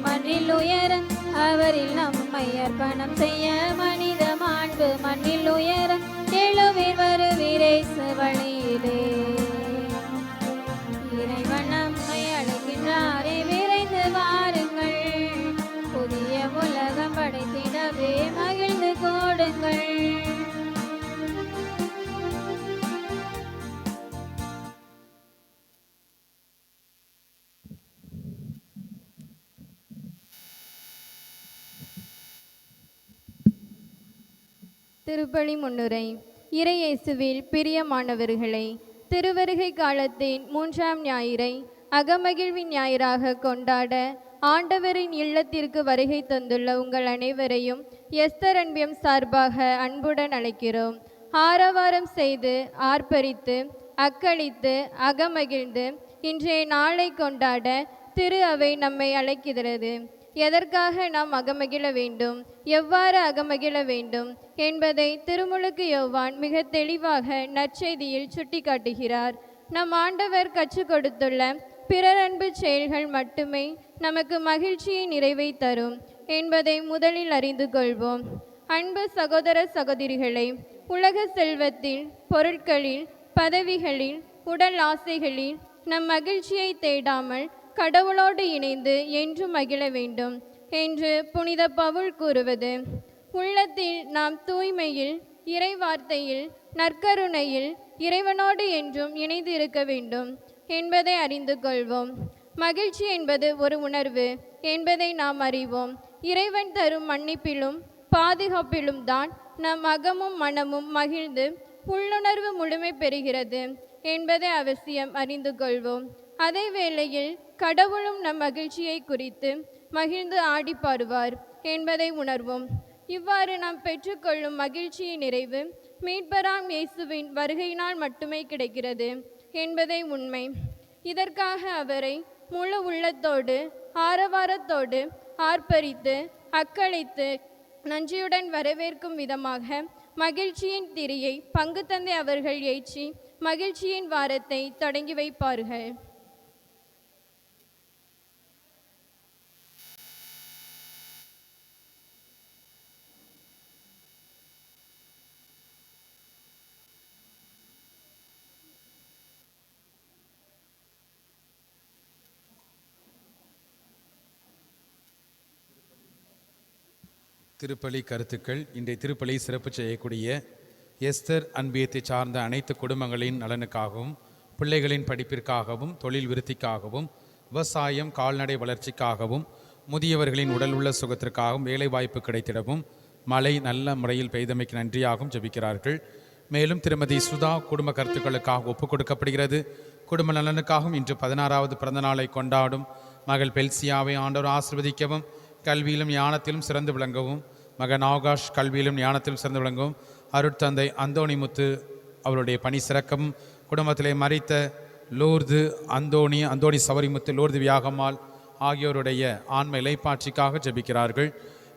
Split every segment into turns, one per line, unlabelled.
மண்ணில் உயர, அவரில் நம்மை அர்ப்பணம் செய்ய மனித மாண்பு மண்ணில் உயர, எழுவீர் வருவீரே வழியிலே. இறைவன் நம்மை அழைக்கின்றாரே, விரைந்து வாருங்கள், புதிய உலகம் படைத்திடவே மகிழ்ந்து கோடுங்கள்.
திருப்பலி முன்னுரை. இறை இயேசுவில் பிரியமானவர்களே, திருவருகை காலத்தின் 3ஆம் ஞாயிறை அகமகிழ்வின் ஞாயிறாக கொண்டாட ஆண்டவரின் இல்லத்திற்கு வருகை தந்துள்ள உங்கள் அனைவரையும் எஸ்தர் அன்பியம் சார்பாக அன்புடன் அழைக்கிறோம். ஆரவாரம் செய்து ஆர்ப்பரித்து அக்களித்து அகமகிழ்ந்து இன்றைய நாளை கொண்டாட திரு அவை நம்மை அழைக்கிறது. எதற்காக நாம் அகமகிழ வேண்டும், எவ்வாறு அகமகிழ வேண்டும் என்பதை திருமுழுக்கு யோவான் மிக தெளிவாக நற்செய்தியில் சுட்டிக்காட்டுகிறார். நம் ஆண்டவர் கற்றுக் கொடுத்துள்ள பிறர் அன்பு செயல்கள் மட்டுமே நமக்கு மகிழ்ச்சியை நிறைவை தரும் என்பதை முதலில் அறிந்து கொள்வோம். அன்பு சகோதர சகோதரிகளை, உலக செல்வத்தில், பொருட்களில், பதவிகளில், உடல் ஆசைகளில் நம் மகிழ்ச்சியை தேடாமல் கடவுளோடு இணைந்து என்றும் மகிழ வேண்டும் என்று புனித பவுல் கூறுவது, உள்ளத்தில் நாம் தூய்மையில், இறை வார்த்தையில், நற்கருணையில் இறைவனோடு என்றும் இணைந்து இருக்க வேண்டும் என்பதை அறிந்து கொள்வோம். மகிழ்ச்சி என்பது ஒரு உணர்வு என்பதை நாம் அறிவோம். இறைவன் தரும் மன்னிப்பிலும் பாதுகாப்பிலும் தான் நம் அகமும் மனமும் மகிழ்ந்து உள்ளுணர்வு முழுமை பெறுகிறது என்பதை அவசியம் அறிந்து கொள்வோம். அதே வேளையில் கடவுளும் நம் மகிழ்ச்சியை குறித்து மகிழ்ந்து ஆடி பாடுவார் என்பதை உணர்வோம். இவ்வாறு நாம் பெற்றுக்கொள்ளும் மகிழ்ச்சியின் நிறைவு மீட்பராம் இயேசுவின் வருகையினால் மட்டுமே கிடைக்கிறது என்பதை உண்மை. இதற்காக அவரை முழு உள்ளத்தோடு ஆரவாரத்தோடு ஆர்ப்பரித்து அக்களித்து நன்றியுடன் வரவேற்கும் விதமாக மகிழ்ச்சியின் திரியை பங்கு தந்தை அவர்கள் ஏற்றி மகிழ்ச்சியின் வாரத்தை தொடங்கி வைப்பார்கள்.
திருப்பலி கருத்துக்கள். இன்றைய திருப்பலி சிறப்பு செய்யக்கூடிய எஸ்தர் அன்பியத்தை சார்ந்த அனைத்து குடும்பங்களின் நலனுக்காகவும், பிள்ளைகளின் படிப்பிற்காகவும், தொழில் விருத்திக்காகவும், விவசாயம் கால்நடை வளர்ச்சிக்காகவும், முதியவர்களின் உடல் உள்ள சுகத்திற்காகவும், வேலைவாய்ப்பு கிடைத்திடவும், மழை நல்ல முறையில் பெய்தமைக்கு நன்றியாகவும் ஜெபிக்கிறார்கள். மேலும் திருமதி சுதா குடும்ப கருத்துக்களுக்காக ஒப்புக் கொடுக்கப்படுகிறது. குடும்ப நலனுக்காகவும் இன்று 16வது பிறந்த நாளை கொண்டாடும் மகள் பெல்சியாவை ஆண்டவர் ஆசீர்வதிக்கவும், கல்வியிலும் ஞானத்திலும் சிறந்து விளங்கவும், மகன் ஆகாஷ் கல்வியிலும் ஞானத்திலும் சிறந்து விளங்கவும், அருட்தந்தை அந்தோணிமுத்து அவருடைய பணி சிறக்கவும், குடும்பத்திலே மறித்த லூர்து அந்தோணி சவரிமுத்து, லூர்து வியாகம்மாள் ஆகியோருடைய ஆன்ம இலைப்பாட்சிக்காக ஜெபிக்கிறார்கள்.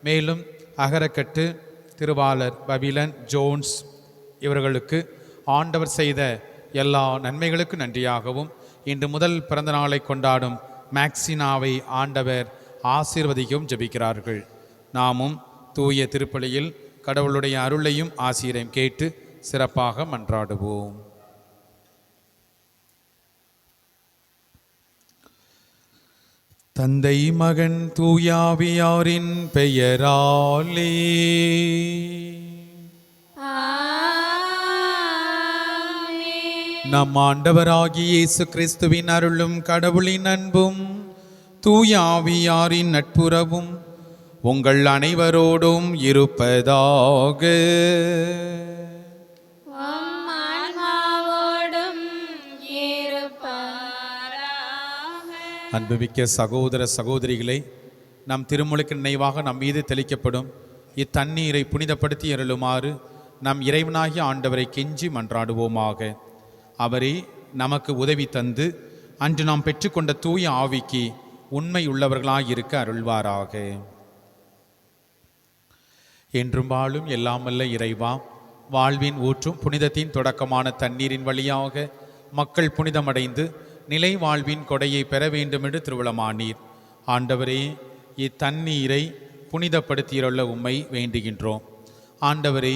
மேலும் அகரக்கட்டு திருவாளர் பபிலன் ஜோன்ஸ் இவர்களுக்கு ஆண்டவர் செய்த எல்லா நன்மைகளுக்கு நன்றியாகவும், இன்று முதல் பிறந்த நாளை கொண்டாடும் மேக்சினாவை ஆண்டவர் ஆசீர்வதிக்கவும் ஜெபிக்கிறார்கள். நாமும் தூய திருப்பலியில் கடவுளுடைய அருளையும் ஆசீரையும் கேட்டு சிறப்பாக மன்றாடுவோம். தந்தை மகன் தூயாவியாரின் பெயராலே நம் ஆண்டவராகிய இயேசு கிறிஸ்துவின் அருளும் கடவுளின் அன்பும் தூயாவியாரின் நட்புறவும் உங்கள் அனைவரோடும் இருப்பதாக. அன்புமிக்க சகோதர சகோதரிகளை, நம் திருமுழுக்கு நினைவாக நம் மீது தெளிக்கப்படும் இத்தண்ணீரை புனிதப்படுத்தி அருளுமாறு நம் இறைவனாகிய ஆண்டவரை கெஞ்சி மன்றாடுவோமாக. அவரே நமக்கு உதவி தந்து அன்று நாம் பெற்றுக்கொண்ட தூய ஆவிக்கு உண்மை உள்ளவர்களாயிருக்க அருள்வாராக. என்றும் வாழும் எல்லாமல்ல இறைவா, வாழ்வின் ஊற்றும் புனிதத்தின் தொடக்கமான தண்ணீரின் வழியாக மக்கள் புனிதமடைந்து நிலை வாழ்வின் கொடையை பெற வேண்டும் என்று திருவிழமானீர். ஆண்டவரே, இத்தண்ணீரை புனிதப்படுத்தியுள்ள உம்மை வேண்டுகின்றோம். ஆண்டவரே,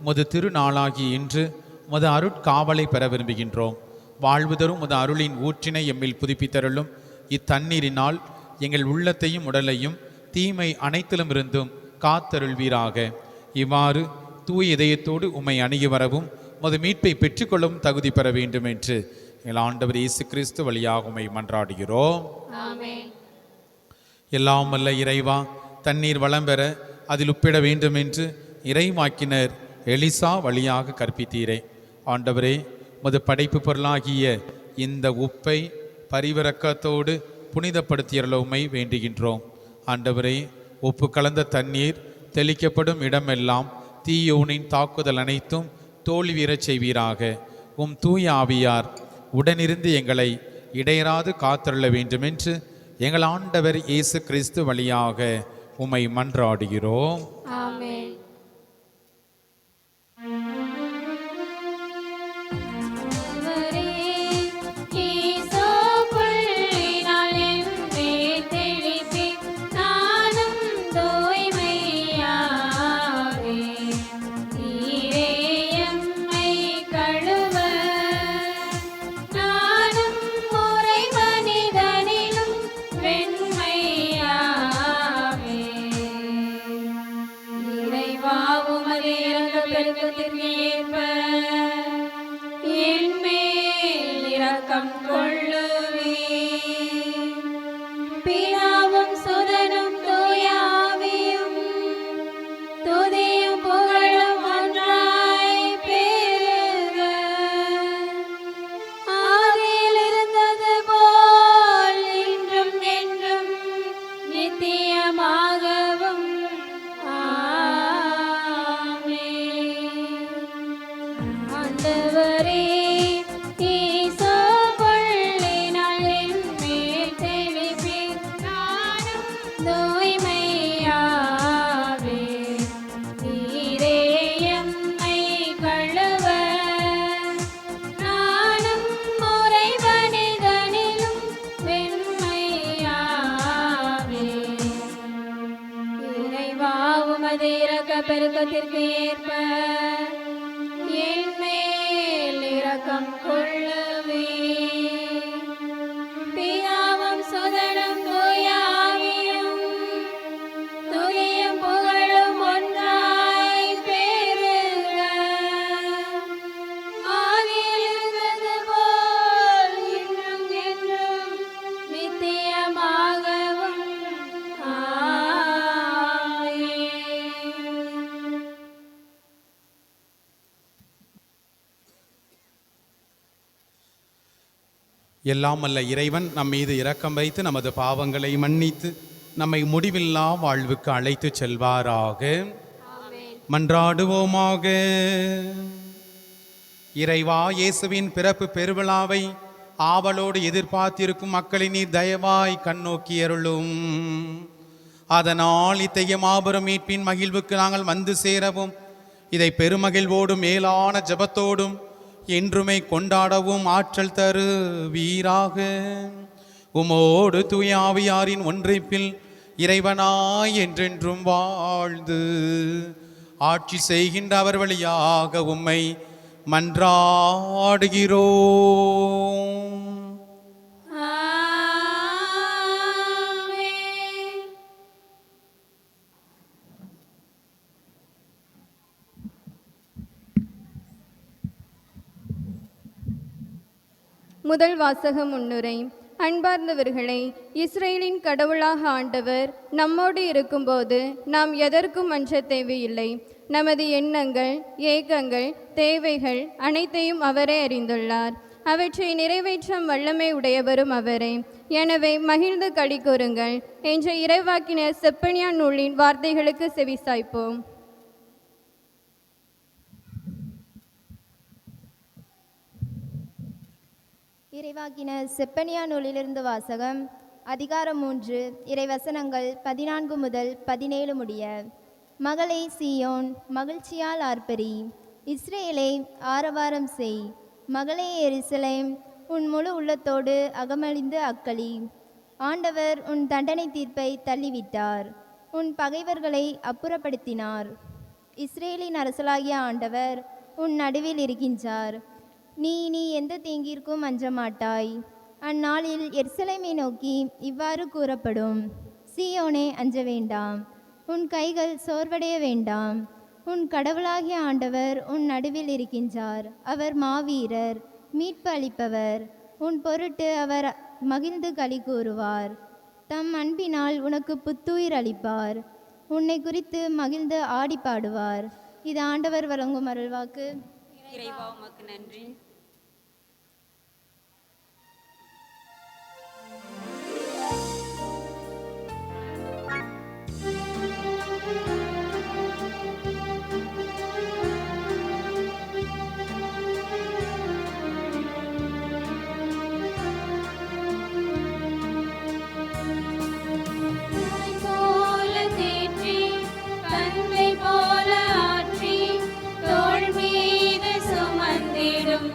உமது திருநாளாகிய இன்று உமது அருட்காவலை பெற விரும்புகின்றோம். வாழ்வு தரும் உமது அருளின் ஊற்றினை எம்மில் புதுப்பித்தருளும். இத்தண்ணீரினால் எங்கள் உள்ளத்தையும் உடலையும் தீமை அனைத்திலும் இருந்தும் காத்தருள்வீராக. இவ்வாறு தூய இதயத்தோடு உம்மை அணுகி வரவும் உமது மீட்பை பெற்றுக்கொள்ளவும் தகுதி பெற வேண்டும் என்று எங்கள் ஆண்டவர் இயேசு கிறிஸ்து வழியாக உம்மை மன்றாடுகிறோம்.
ஆமென்.
எல்லாம் வல்ல இறைவா, தண்ணீர் வளம் பெற அதில் உப்பிட வேண்டும் என்று இறைவாக்கினர் எலிசா வழியாக கற்பித்தீரே. ஆண்டவரே, உமது படைப்பு பொருளாகிய இந்த உப்பை பரிவிரக்கத்தோடு புனிதப்படுத்தியருள உம்மை வேண்டுகின்றோம். ஆண்டவரே, உப்பு கலந்த தண்ணீர் தெளிக்கப்படும் இடமெல்லாம் தீயோனின் தாக்குதல் அனைத்தும் தோல்வியறச் செய்வீராக. உம் தூய ஆவியார் உடனிருந்து எங்களை இடையராது காத்தருள வேண்டுமென்று எங்கள் ஆண்டவர் இயேசு கிறிஸ்து வழியாக உம்மை மன்றாடுகிறோம்.
ஆமென். பிதாவும் சுதனும் தூய ஆவியும் துதியும் புகழும் ஒன்றாய் பெருக. ஆதியில் இருந்தது போல் இன்றும் என்றும் நித்தியமாகவும். ஆமென். ஆண்டவரே, பெருக்கத்திற்கு ஏற்ப என் மேல் இரக்கம் கொள்ளுவே. பிதாவும் சுதனும் தூய ஆவியும் துதியும் புகழும் ஒன்றாய் பெருக. ஆதியில் இருந்தது போல் இன்றும் என்றும் நித்தியமாகவும்.
எல்லாம் அல்ல இறைவன் நம் மீது இரக்கம் வைத்து நமது பாவங்களை மன்னித்து நம்மை முடிவில்லா வாழ்வுக்கு அழைத்து செல்வாராக. மன்றாடுவோமாக. இறைவா, இயேசுவின் பிறப்பு பெருவிழாவை ஆவலோடு எதிர்பார்த்திருக்கும் மக்களை நீர் தயவாய் கண்ணோக்கி அருளும். அதனால் இத்தகைய மாபெரும் மீட்பின் மகிழ்வுக்கு நாங்கள் வந்து சேரவும் இதை பெருமகிழ்வோடும் மேலான ஜெபத்தோடும் என்றுமே கொண்டாடவும் ஆற்றல் தரு வீராக. உமோடு தூய ஆவியாரின் ஒன்றிப்பில் இறைவனாய் என்றென்றும் வாழ்ந்து ஆட்சி செய்கின்ற அவர் வழியாக உம்மை மன்றாடுகிறோம்.
முதல் வாசக முன்னுரை. அன்பார்ந்தவர்களே, இஸ்ரேலின் கடவுளாக ஆண்டவர் நம்மோடு இருக்கும்போது நாம் எதற்கும் அஞ்ச தேவையில்லை. நமது எண்ணங்கள், ஏக்கங்கள், தேவைகள் அனைத்தையும் அவரே அறிந்துள்ளார். அவற்றை நிறைவேற்றும் வல்லமை உடையவரும் அவரே. எனவே மகிழ்ந்து களி கூறுங்கள் என்ற இறைவாக்கினர் செப்பனியா நூலின் வார்த்தைகளுக்கு செவிசாய்ப்போம்.
இறைவாக்கினர் செப்பனியா நூலிலிருந்து வாசகம். அதிகாரம் 3, இறைவசனங்கள் 14 முதல் 17 முடிய. மகளே சீயோன், மகிழ்ச்சியால் ஆர்ப்பரி. இஸ்ரேலை ஆரவாரம் செய். மகளே எருசலேம், உன் முழு உள்ளத்தோடு அகமழிந்து அக்களி. ஆண்டவர் உன் தண்டனை தீர்ப்பை தள்ளிவிட்டார், உன் பகைவர்களை அப்புறப்படுத்தினார். இஸ்ரேலின் அரசலாகிய ஆண்டவர் உன் நடுவில் இருக்கின்றார். நீ எந்த தீங்கிற்கும் அஞ்ச மாட்டாய். அந்நாளில் எருசலேமை நோக்கி இவ்வாறு கூறப்படும்: சீயோனே, அஞ்ச வேண்டாம், உன் கைகள் சோர்வடைய வேண்டாம். உன் கடவுளாகிய ஆண்டவர் உன் நடுவில் இருக்கின்றார். அவர் மாவீரர், மீட்பு அளிப்பவர். உன் பொருட்டு அவர் மகிழ்ந்து களி கூறுவார். தம் அன்பினால் உனக்கு புத்துயிர் அளிப்பார். உன்னை குறித்து மகிழ்ந்து ஆடி பாடுவார். இது ஆண்டவர் வழங்கும் அருள்வாக்கு.
இறைவா உமக்கு நன்றி. தாய் போல தேற்றி, தந்தை போல ஆற்றி, தோள் மீது சுமந்திடும்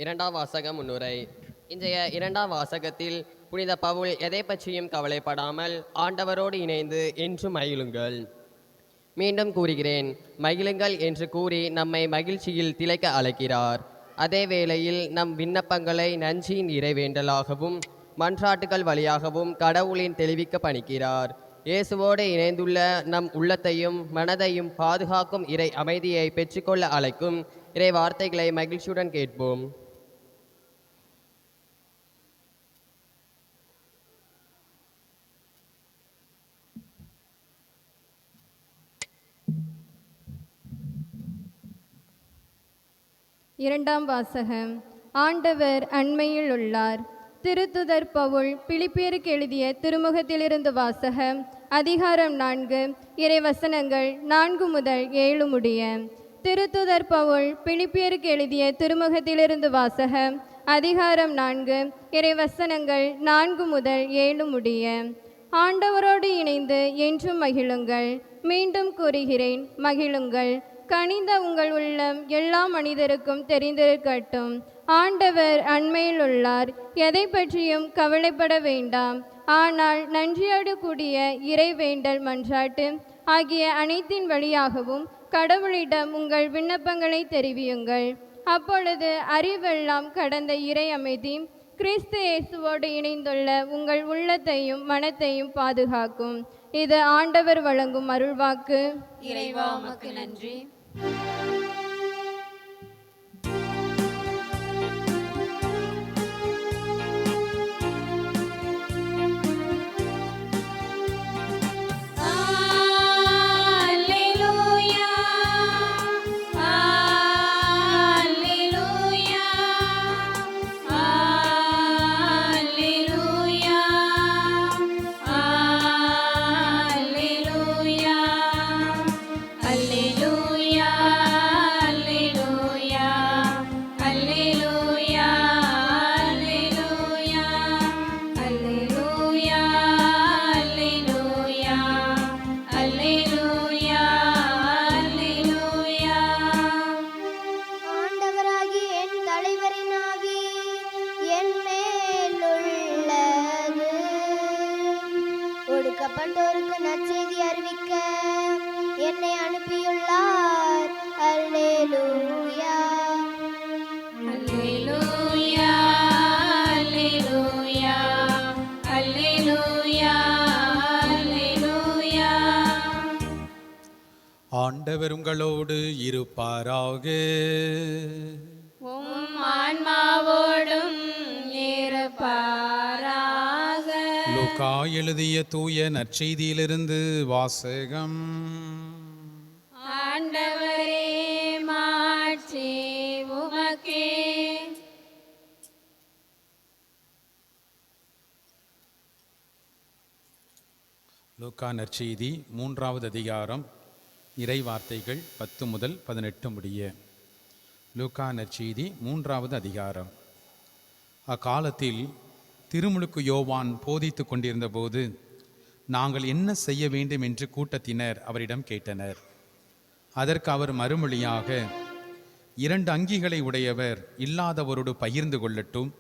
இரண்டாம் வாசக முன்னுரை. இன்றைய இரண்டாம் வாசகத்தில் புனித பவுல் எதை பற்றியும் கவலைப்படாமல் ஆண்டவரோடு இணைந்து என்றும் மகிழுங்கள். மீண்டும் கூறுகிறேன், மகிழுங்கள் என்று கூறி நம்மை மகிழ்ச்சியில் திளைக்க அழைக்கிறார். அதே வேளையில் நம் விண்ணப்பங்களை நன்றியின் இறைவேண்டலாகவும் மன்றாட்டுகள் வழியாகவும் கடவுளின் தெளிவிக்க பணிக்கிறார். இயேசுவோடு இணைந்துள்ள நம் உள்ளத்தையும் மனதையும் பாதுகாக்கும் இறை அமைதியை பெற்றுக்கொள்ள அழைக்கும் இறை வார்த்தைகளை மகிழ்ச்சியுடன் கேட்போம்.
இரண்டாம் வாசகம். ஆண்டவர் அண்மையில் உள்ளார். திருத்துதர் பவுல் பிலிப்பியருக்கு எழுதிய திருமுகத்திலிருந்து வாசகம். அதிகாரம் 4, இறைவசனங்கள் 4 முதல் 7 முடிய. திருத்துதர் பவுல் பிலிப்பியருக்கு எழுதிய திருமுகத்திலிருந்து வாசகம். அதிகாரம் 4, இறைவசனங்கள் 4 முதல் 7 முடிய. ஆண்டவரோடு இணைந்து என்றும் மகிழுங்கள். மீண்டும் கூறுகிறேன், மகிழுங்கள். கனிந்த உங்கள் உள்ளம் எல்லா மனிதருக்கும் தெரிந்திருக்கட்டும். ஆண்டவர் அண்மையில் உள்ளார். எதை பற்றியும் கவலைப்பட வேண்டாம். ஆனால் நன்றியோடு கூடிய இறைவேண்டல் மன்றாட்டு ஆகிய அனைத்தின் வழியாகவும் கடவுளிடம் உங்கள் விண்ணப்பங்களை தெரிவியுங்கள். அப்பொழுது அறிவெல்லாம் கடந்த இறை அமைதி கிறிஸ்து இயேசுவோடு இணைந்துள்ள உங்கள் உள்ளத்தையும் மனத்தையும் பாதுகாக்கும். இது ஆண்டவர் வழங்கும் அருள்வாக்கு.
இறைவா உமக்கு நன்றி.
ஒடுக்கப்பட்டோருக்கு நற்செய்தி அறிவிக்க என்னை அனுப்பியுள்ளார். அல்லேலூயா
அல்லேலூயா அல்லேலூயா அல்லேலூயா அல்லேலூயா.
ஆண்டவர் உங்களோடு இருப்பாராக.
உம் ஆன்மாவோடும் இருப்பாராக.
லூக்கா எழுதிய தூய நற்செய்தியிலிருந்து வாசகம்.
ஆண்டவரே மாட்சி உமக்கே.
லூக்கா நற்செய்தி 3வது அதிகாரம், இறை வார்த்தைகள் 10 முதல் 18 முடிய. லூக்கா நற்செய்தி 3வது அதிகாரம். அக்காலத்தில் திருமுழுக்கு யோவான் போதித்து கொண்டிருந்த போது நாங்கள் என்ன செய்ய வேண்டும் என்று கூட்டத்தினர் அவரிடம் கேட்டனர். அதற்கு அவர் மறுமொழியாக, 2 அங்கிகளை உடையவர் இல்லாதவரோடு பகிர்ந்து கொள்ளட்டும்,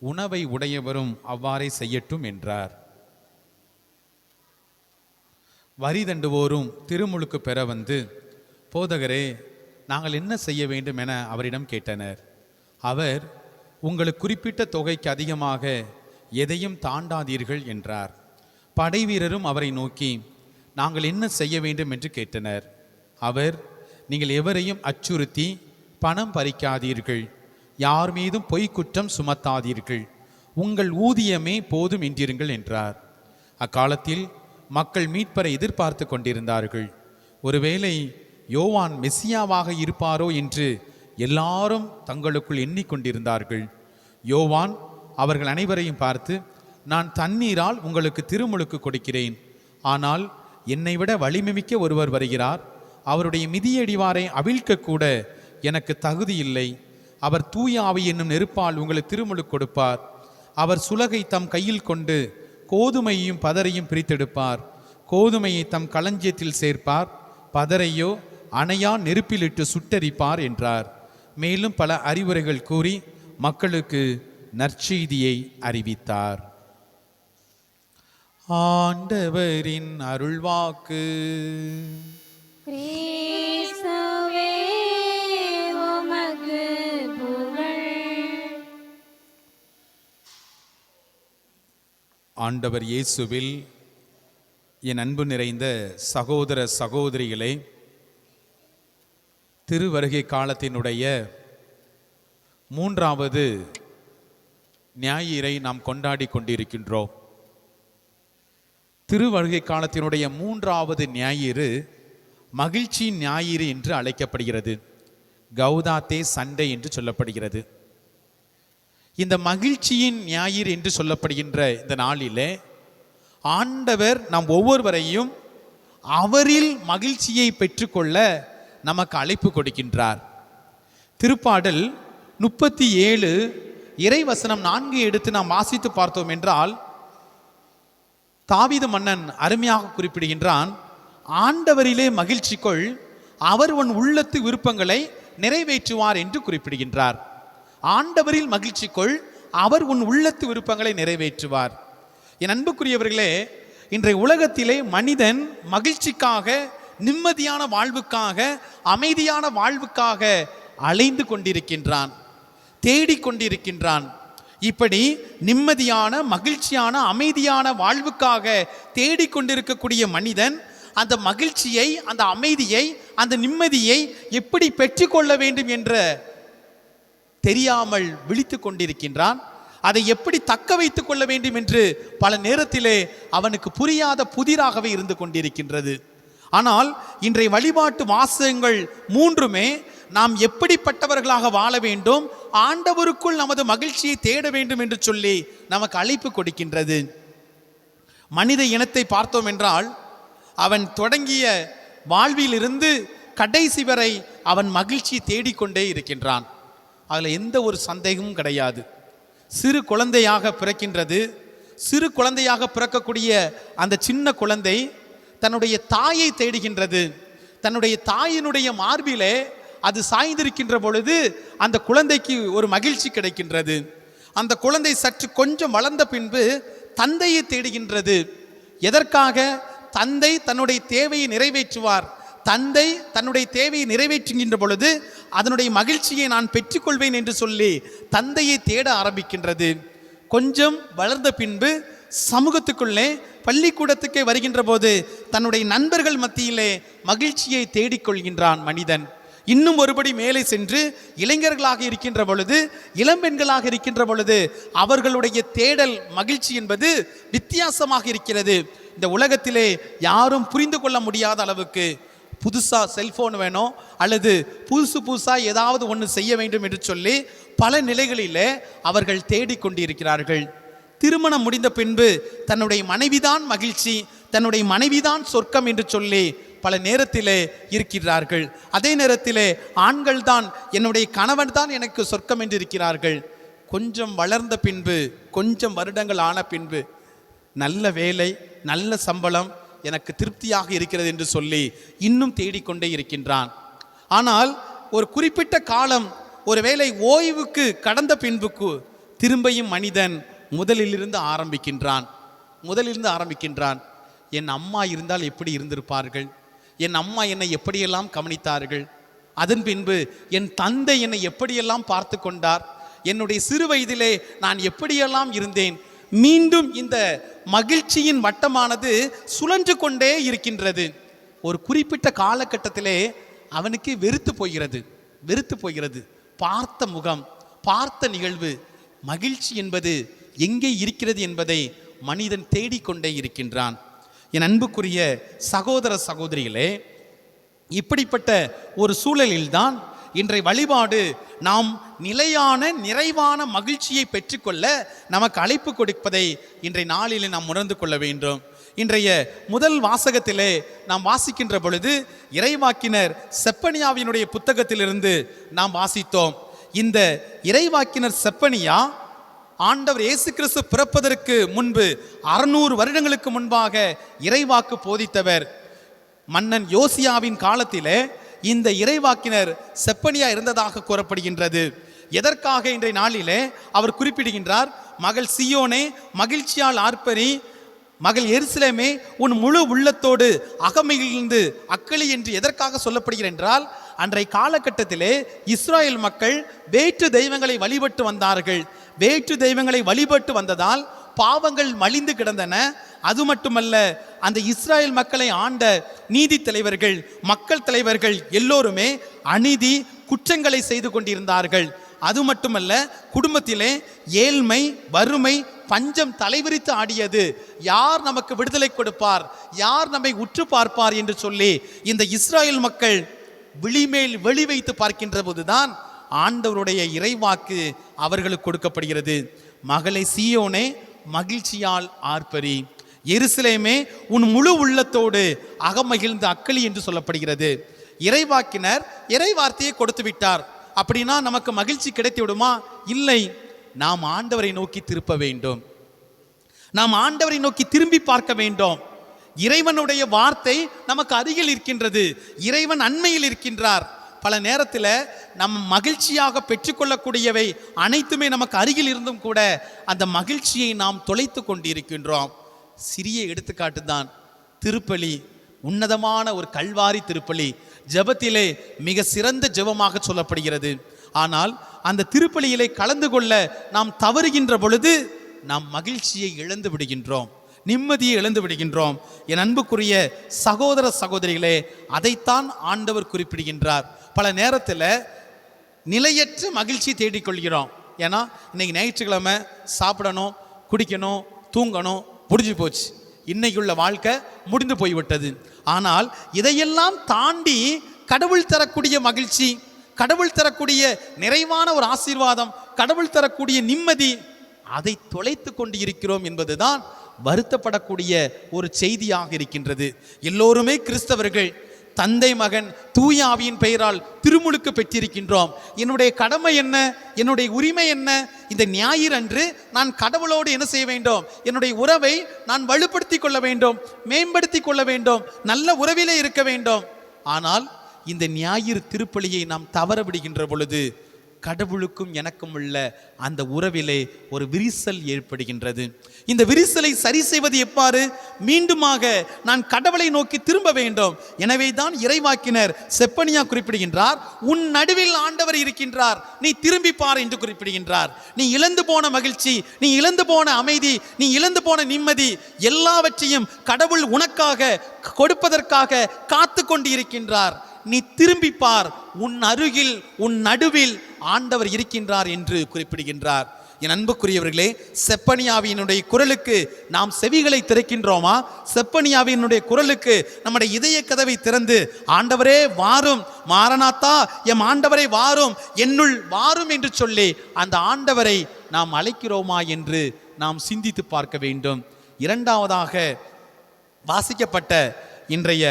உணவை உடையவரும் அவ்வாறே செய்யட்டும் என்றார். வரி தண்டுவோரும் திருமுழுக்கு பெற வந்து, போதகரே, நாங்கள் என்ன செய்ய வேண்டும் என அவரிடம் கேட்டனர். அவர், உங்களுக்கு குறிப்பிட்ட தொகைக்கு அதிகமாக எதையும் தாண்டாதீர்கள் என்றார். படை வீரரும் அவரை நோக்கி, நாங்கள் என்ன செய்ய வேண்டும் என்று கேட்டனர். அவர், நீங்கள் எவரையும் அச்சுறுத்தி பணம் பறிக்காதீர்கள், யார் மீதும் பொய்க்குற்றம் சுமத்தாதீர்கள், உங்கள் ஊதியமே போதும் என்றிருங்கள் என்றார். அக்காலத்தில் மக்கள் மீட்பரை எதிர்பார்த்து கொண்டிருந்தார்கள். ஒருவேளை யோவான் மெசியாவாக இருப்பாரோ என்று எல்லாரும் தங்களுக்குள் எண்ணிக்கொண்டிருந்தார்கள். யோவான் அவர்கள் அனைவரையும் பார்த்து, நான் தண்ணீரால் உங்களுக்கு திருமுழுக்கு கொடுக்கிறேன், ஆனால் என்னை விட வலிமைமிக்க ஒருவர் வருகிறார், அவருடைய மிதியடிவாரை அவிழ்க்கக்கூட எனக்கு தகுதி இல்லை. அவர் தூய ஆவி என்னும் நெருப்பால் உங்களுக்கு திருமுழுக்கு கொடுப்பார். அவர் சுலகை தம் கையில் கொண்டு கோதுமையையும் பதரையும் பிரித்தெடுப்பார். கோதுமையை தம் களஞ்சியத்தில் சேர்ப்பார், பதரையோ அணையா நெருப்பிலிட்டு சுட்டரிப்பார் என்றார். மேலும் பல அறிவுரைகள் கூறி மக்களுக்கு நற்செய்தியை அறிவித்தார். ஆண்டவரின் அருள்வாக்கு.
கிறிஸ்துவே உமக்கு புகழ்.
ஆண்டவர் இயேசுவில் என் அன்பு நிறைந்த சகோதர சகோதரிகளே, திருவருகை காலத்தினுடைய 3வது ஞாயிறை நாம் கொண்டாடி கொண்டிருக்கின்றோம். திருவருகை காலத்தினுடைய 3வது ஞாயிறு மகிழ்ச்சி ஞாயிறு என்று அழைக்கப்படுகிறது. கௌதாத்தே சண்டே என்று சொல்லப்படுகிறது. இந்த மகிழ்ச்சியின் ஞாயிறு என்று சொல்லப்படுகின்ற இந்த நாளிலே ஆண்டவர் நாம் ஒவ்வொருவரையும் அவரில் மகிழ்ச்சியை பெற்றுக்கொள்ள நமக்கு அழைப்பு கொடுக்கின்றார். திருப்பாடல் 37 இறைவசனம் 4 எடுத்து நாம் வாசித்து பார்த்தோம் என்றால், தாவீது மன்னன் அருமையாக குறிப்பிடுகின்றான், ஆண்டவரிலே மகிழ்ச்சி கொள், அவர் உன் உள்ளத்து விருப்பங்களை நிறைவேற்றுவார் என்று குறிப்பிடுகின்றார். ஆண்டவரில் மகிழ்ச்சி கொள், அவர் உன் உள்ளத்து விருப்பங்களை நிறைவேற்றுவார். என் அன்புக்குரியவர்களே, இன்றைய உலகத்திலே மனிதன் மகிழ்ச்சிக்காக, நிம்மதியான வாழ்வுக்காக, அமைதியான வாழ்வுக்காக அலைந்து கொண்டிருக்கின்றான், தேடிக்கொண்டிருக்கின்றான். இப்படி நிம்மதியான, மகிழ்ச்சியான, அமைதியான வாழ்வுக்காக தேடிக்கொண்டிருக்கக்கூடிய மனிதன் அந்த மகிழ்ச்சியை, அந்த அமைதியை, அந்த நிம்மதியை எப்படி பெற்றுக்கொள்ள வேண்டும் என்ற தெரியாமல் விழித்து கொண்டிருக்கின்றான். அதை எப்படி தக்க வைத்துக் கொள்ள வேண்டும் என்று பல நேரத்திலே அவனுக்கு புரியாத புதிராகவே இருந்து கொண்டிருக்கின்றது. ஆனால் இன்றைய வழிபாட்டு வாசகங்கள் 3மே நாம் எப்படிப்பட்டவர்களாக வாழ வேண்டும், ஆண்டவருக்குள் நமது மகிழ்ச்சியை தேட வேண்டும் என்று சொல்லி நமக்கு அழைப்பு கொடுக்கின்றது. மனித இனத்தை பார்த்தோம் என்றால், அவன் தொடங்கிய வாழ்விலிருந்து கடைசி வரை அவன் மகிழ்ச்சியை தேடிக்கொண்டே இருக்கின்றான். அதில் எந்த ஒரு சந்தேகமும் கிடையாது. சிறு குழந்தையாக பிறக்கின்றது. சிறு குழந்தையாக பிறக்கக்கூடிய அந்த சின்ன குழந்தை தன்னுடைய தாயை தேடுகின்றது. தன்னுடைய தாயினுடைய மார்பிலே அது சாய்ந்திருக்கின்ற பொழுது அந்த குழந்தைக்கு ஒரு மகிழ்ச்சி கிடைக்கின்றது. அந்த குழந்தை சற்று கொஞ்சம் வளர்ந்த பின்பு தந்தையை தேடுகின்றது. எதற்காக? தந்தை தன்னுடைய தேவையை நிறைவேற்றுவார். தந்தை தன்னுடைய தேவையை நிறைவேற்றுகின்ற பொழுது அதனுடைய மகிழ்ச்சியை நான் பெற்றுக்கொள்வேன் என்று சொல்லி தந்தையை தேட ஆரம்பிக்கின்றது. கொஞ்சம் வளர்ந்த பின்பு சமூகத்துக்குள்ளே, பள்ளிக்கூடத்துக்கே வருகின்ற போது தன்னுடைய நண்பர்கள் மத்தியிலே மகிழ்ச்சியை தேடிக்கொள்கின்றான் மனிதன். இன்னும் ஒருபடி மேலே சென்று இளைஞர்களாக இருக்கின்ற பொழுது, இளம்பெண்களாக இருக்கின்ற பொழுது அவர்களுடைய தேடல், மகிழ்ச்சி என்பது வித்தியாசமாக இருக்கிறது. இந்த உலகத்திலே யாரும் புரிந்து கொள்ள முடியாத அளவுக்கு புதுசாக செல்ஃபோன் வேணும், அல்லது புதுசாக ஏதாவது ஒன்று செய்ய வேண்டும் என்று சொல்லி பல நிலைகளிலே அவர்கள் தேடிக்கொண்டிருக்கிறார்கள். திருமணம் முடிந்த பின்பு தன்னுடைய மனைவிதான் மகிழ்ச்சி, தன்னுடைய மனைவிதான் சொர்க்கம் என்று சொல்லி பல நேரத்திலே இருக்கிறார்கள். அதே நேரத்திலே ஆண்கள் தான் என்னுடைய கணவன் தான் எனக்கு சொர்க்கம் என்று இருக்கிறார்கள். கொஞ்சம் வளர்ந்த பின்பு, கொஞ்சம் வருடங்கள் ஆன பின்பு, நல்ல வேலை, நல்ல சம்பளம், எனக்கு திருப்தியாக இருக்கிறது என்று சொல்லி இன்னும் தேடிக்கொண்டே இருக்கின்றான். ஆனால் ஒரு குறிப்பிட்ட காலம், ஒருவேளை ஓய்வுக்கு கடந்த பின்புக்கு திரும்பியும் மனிதன் முதலிலிருந்து ஆரம்பிக்கின்றான். என் அம்மா இருந்தால் எப்படி இருந்திருப்பார்கள், என் அம்மா என்னை எப்படியெல்லாம் கவனித்தார்கள், அதன் பின்பு என் தந்தை என்னை எப்படியெல்லாம் பார்த்து கொண்டார், என்னுடைய சிறு வயதிலே நான் எப்படியெல்லாம் இருந்தேன். மீண்டும் இந்த மகிழ்ச்சியின் வட்டமானது சுழன்று கொண்டே இருக்கின்றது. ஒரு குறிப்பிட்ட காலகட்டத்திலே அவனுக்கு வெறுத்து போகிறது. பார்த்த முகம், பார்த்த நிகழ்வு, மகிழ்ச்சி என்பது எங்கே இருக்கிறது என்பதை மனிதன் தேடிக்கொண்டே இருக்கின்றான். என் அன்புக்குரிய சகோதர சகோதரிகளே, இப்படிப்பட்ட ஒரு சூழலில்தான் இன்றைய வழிபாடு நாம் நிலையான, நிறைவான மகிழ்ச்சியை பெற்றுக்கொள்ள நமக்கு அழைப்பு கொடுப்பதை இன்றைய நாளிலே நாம் உணர்ந்து கொள்ள வேண்டும். இன்றைய முதல் வாசகத்திலே நாம் வாசிக்கின்ற பொழுது இறைவாக்கினர் செப்பனியாவினுடைய புத்தகத்திலிருந்து நாம் வாசித்தோம். இந்த இறைவாக்கினர் செப்பனியா ஆண்டவர் இயேசு கிறிஸ்து பிறப்பதற்கு முன்பு 600 வருடங்களுக்கு முன்பாக இறைவாக்கு போதித்தவர். மன்னன் யோசியாவின் காலத்திலே இந்த இறைவாக்கினர் செப்பனியா இருந்ததாக கூறப்படுகின்றது. எதற்காக இன்றைய நாளிலே அவர் குறிப்பிடுகின்றார்? மகள் சீயோனே மகிழ்ச்சியால் ஆர்ப்பரி, மகள் எருசலேமே உன் முழு உள்ளத்தோடு அகமகிழ்ந்து அக்களி என்று எதற்காக சொல்லப்படுகிற என்றால், அன்றைய காலகட்டத்திலே இஸ்ராயேல் மக்கள் வேற்று தெய்வங்களை வழிபட்டு வந்தார்கள். வேற்று தெய்வங்களை வழிபட்டு வந்ததால் பாவங்கள் மலிந்து கிடந்தன. அது மட்டுமல்ல, அந்த இஸ்ராயேல் மக்களை ஆண்ட நீதி தலைவர்கள், மக்கள் தலைவர்கள் எல்லோருமே அநீதி குற்றங்களை செய்து கொண்டிருந்தார்கள். அது மட்டுமல்ல, குடும்பத்திலே ஏழ்மை, வறுமை, பஞ்சம் தலைவிரித்து ஆடியது. யார் நமக்கு விடுதலை கொடுப்பார், யார் நம்மை உற்று பார்ப்பார் என்று சொல்லி இந்த இஸ்ராயேல் மக்கள் விழிமேல் வெளி வைத்து பார்க்கின்ற போதுதான் ஆண்டவருடைய இறைவாக்கு அவர்களுக்கு கொடுக்கப்படுகிறது. மகளை சீயோனே மகிழ்ச்சியால் ஆர்ப்பரி, எருசலேமே உன் முழு உள்ளத்தோடு அகமகிழ்ந்து அக்களி என்று சொல்லப்படுகிறது. இறைவாக்கினர் இறைவார்த்தையை கொடுத்து விட்டார். அப்படின்னா நமக்கு மகிழ்ச்சி கிடைத்து விடுமா? இல்லை. நாம் ஆண்டவரை நோக்கி திருப்ப வேண்டும். நாம் ஆண்டவரை நோக்கி திரும்பி பார்க்க வேண்டும். இறைவனுடைய வார்த்தை நமக்கு அருகில் இருக்கின்றது. இறைவன் அண்மையில் இருக்கின்றார். பல நேரத்தில் நம் மகிழ்ச்சியாக பெற்றுக்கொள்ளக்கூடியவை அனைத்துமே நமக்கு அருகில் இருந்தும் கூட அந்த மகிழ்ச்சியை நாம் தொலைத்து கொண்டிருக்கின்றோம். சிறிய எடுத்துக்காட்டு தான் திருப்பலி. உன்னதமான ஒரு கல்வாரி திருப்பலி ஜெபத்திலே மிக சிறந்த ஜெபமாக சொல்லப்படுகிறது. ஆனால் அந்த திருப்பலியிலே கலந்து கொள்ள நாம் தவறுகின்ற பொழுது நாம் மகிழ்ச்சியை இழந்து விடுகின்றோம், நிம்மதியை இழந்து விடுகின்றோம். என் அன்புக்குரிய சகோதர சகோதரிகளே, அதைத்தான் ஆண்டவர் குறிப்பிடுகின்றார். பல நேரத்தில் நிலையற்ற மகிழ்ச்சி தேடிக்கொள்கிறோம். ஏன்னா இன்னைக்கு ஞாயிற்றுக்கிழமை சாப்பிடணும், குடிக்கணும், தூங்கணும், முடிஞ்சு போச்சு. இன்னைக்குள்ள வாழ்க்கை முடிந்து போய்விட்டது. ஆனால் இதையெல்லாம் தாண்டி கடவுள் தரக்கூடிய மகிழ்ச்சி, கடவுள் தரக்கூடிய நிறைவான ஒரு ஆசீர்வாதம், கடவுள் தரக்கூடிய நிம்மதி, அதை தொலைத்து கொண்டு இருக்கிறோம் என்பதுதான் வருத்தப்படக்கூடிய ஒரு செய்தியாக இருக்கின்றது. எல்லோருமே கிறிஸ்தவர்கள், தந்தை மகன் தூய ஆவியின் பெயரால் திருமுழுக்கு பெற்றிருக்கின்றோம். என்னுடைய கடமை என்ன, என்னுடைய உரிமை என்ன? இந்த ஞாயிறு அன்று நான் கடவுளோடு என்ன செய்ய வேண்டும்? என்னுடைய உறவை நான் வலுப்படுத்தி கொள்ள வேண்டும், மேம்படுத்தி கொள்ள வேண்டும், நல்ல உறவிலே இருக்க வேண்டும். ஆனால் இந்த ஞாயிறு திருப்பலியை நாம் தவற விடுகின்ற பொழுது கடவுளுக்கும் எனக்கும் உள்ள அந்த உறவிலே ஒரு விரிசல் ஏற்படுகின்றது. இந்த விரிசலை சரி செய்வது எவ்வாறு? மீண்டுமாக நான் கடவுளை நோக்கி திரும்ப வேண்டும். எனவே தான் இறைவாக்கினர் செப்பனியா குறிப்பிடுகின்றார், உன் நடுவில் ஆண்டவர் இருக்கின்றார், நீ திரும்பி பார் என்று குறிப்பிடுகின்றார். நீ இழந்து போன மகிழ்ச்சி, நீ இழந்து போன அமைதி, நீ இழந்து போன நிம்மதி எல்லாவற்றையும் கடவுள் உனக்காக கொடுப்பதற்காக காத்து கொண்டு இருக்கின்றார். நீ திரும்பி பார், உன் அருகில் உன் நடுவில் ஆண்டவர் இருக்கின்றார் என்று குறிப்பிடுகின்றார். என் அன்புக்குரியவர்களே, செப்பனியாவினுடைய குரலுக்கு நாம் செவிகளை திறக்கின்றோமா? செப்பனியாவினுடைய குரலுக்கு நம்முடைய இதய கதவை திறந்து ஆண்டவரே வாரும், மாரநாத்தா எம் ஆண்டவரை வாரும், என்னுள் வாரும் என்று சொல்லி அந்த ஆண்டவரை நாம் அழைக்கிறோமா என்று நாம் சிந்தித்து பார்க்க வேண்டும். இரண்டாவதாக வாசிக்கப்பட்ட இன்றைய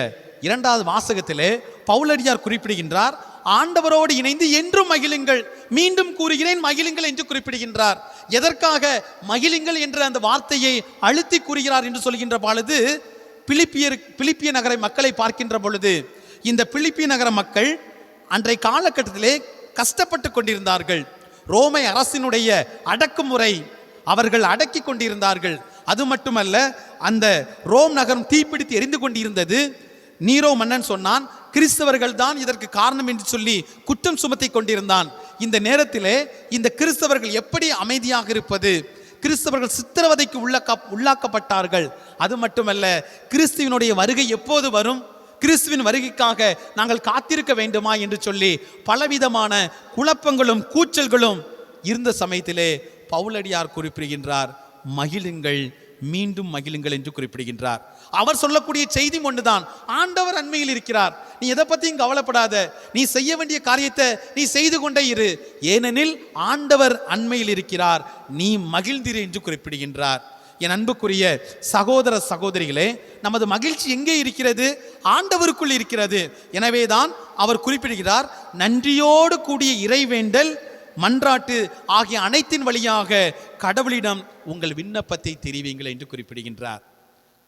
இரண்டாவது வாசகத்திலே பவுலடியார் குறிப்பிடுகின்றார், ஆண்டவரோடு இணைந்து என்றும் மகிழுங்கள். மீண்டும் கூறுகிறேன், மகிழுங்கள் என்று குறிப்பிடுகின்றார். எதற்காக மகிழுங்கள் என்ற அந்த வார்த்தையை அழுத்தி கூறுகிறார் என்று சொல்கின்ற பொழுது, பிலிப்பிய நகர மக்களை பார்க்கின்ற பொழுது, இந்த பிலிப்பிய நகர மக்கள் அன்றைய காலகட்டத்திலே கஷ்டப்பட்டு கொண்டிருந்தார்கள். ரோமை அரசினுடைய அடக்குமுறை அவர்கள் அடக்கி கொண்டிருந்தார்கள். அது மட்டுமல்ல, அந்த ரோம் நகரம் தீப்பிடித்து எரிந்து கொண்டிருந்தது. நீரோ மன்னன் சொன்னான், கிறிஸ்தவர்கள் தான் இதற்கு காரணம் என்று சொல்லி குற்றம் சுமத்தி கொண்டிருந்தான். இந்த நேரத்திலே இந்த கிறிஸ்தவர்கள் எப்படி அமைதியாக இருப்பது? கிறிஸ்தவர்கள் சித்திரவதைக்கு உள்ளாக்கப்பட்டார்கள். அது மட்டுமல்ல, கிறிஸ்துவினுடைய வருகை எப்போது வரும்? கிறிஸ்துவின் வருகைக்காக நாங்கள் காத்திருக்க வேண்டுமா என்று சொல்லி பலவிதமான குழப்பங்களும் கூச்சல்களும் இருந்த சமயத்திலே பவுலடியார் குறிப்பிடுகின்றார், மகிழுங்கள், மீண்டும் மகிழுங்கள் என்று குறிப்பிடுகின்றார். அவர் சொல்லக்கூடிய செய்தி ஒன்றுதான், ஆண்டவர் அண்மையில் இருக்கிறார், நீ எதை பற்றியும் கவலைப்படாத, நீ செய்ய வேண்டிய காரியத்தை நீ செய்து கொண்டே இரு, ஏனெனில் ஆண்டவர் அண்மையில் இருக்கிறார், நீ மகிழ்ந்திரு என்று குறிப்பிடுகின்றார். என் அன்புக்குரிய சகோதர சகோதரிகளே, நமது மகிழ்ச்சி எங்கே இருக்கிறது? ஆண்டவருக்குள் இருக்கிறது. எனவேதான் அவர் குறிப்பிடுகிறார், நன்றியோடு கூடிய இறைவேண்டல், மன்றாட்டு ஆகிய அனைத்தின் வழியாக கடவுளிடம் உங்கள் விண்ணப்பத்தை தெரிவிங்கள் என்று குறிப்பிடுகின்றார்.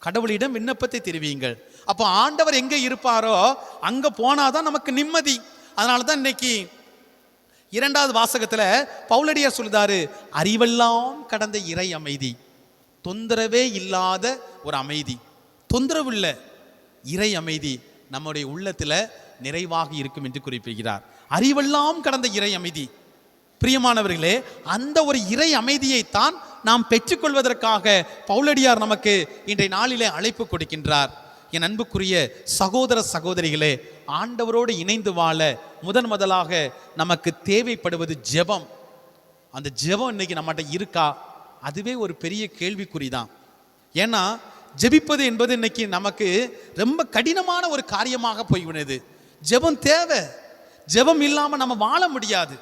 கடவுளிடம் விண்ணப்பத்தை தெரிவிங்கள். அப்போ ஆண்டவர் எங்கே இருப்பாரோ அங்கே போனாதான் நமக்கு நிம்மதி. அதனால தான் இன்னைக்கு
2வது வாசகத்தில் பவுலடியார் சொல்லுதாரு, அறிவெல்லாம் கடந்த இறை அமைதி, தொந்தரவே இல்லாத ஒரு அமைதி, தொந்தரவு இல்லை இறை அமைதி நம்முடைய உள்ளத்தில் நிறைவாக இருக்கும் என்று குறிப்பிடுகிறார். அறிவெல்லாம் கடந்த இறை அமைதி. பிரியமானவர்களே, அந்த ஒரு இறை அமைதியைத்தான் நாம் பெற்றுக்கொள்வதற்காக பவுலடியார் நமக்கு இன்றைய நாளிலே அழைப்பு கொடுக்கின்றார். என் அன்புக்குரிய சகோதர சகோதரிகளே, ஆண்டவரோடு இணைந்து வாழ முதலாக நமக்கு தேவைப்படுவது ஜெபம். அந்த ஜெபம் இன்னைக்கு நம்மகிட்ட இருக்கா? அதுவே ஒரு பெரிய கேள்விக்குறி தான். ஏன்னா ஜெபிப்பது என்பது இன்னைக்கு நமக்கு ரொம்ப கடினமான ஒரு காரியமாக போய்விடுது. ஜெபம் தேவை. ஜெபம் இல்லாமல் நம்ம வாழ முடியாது.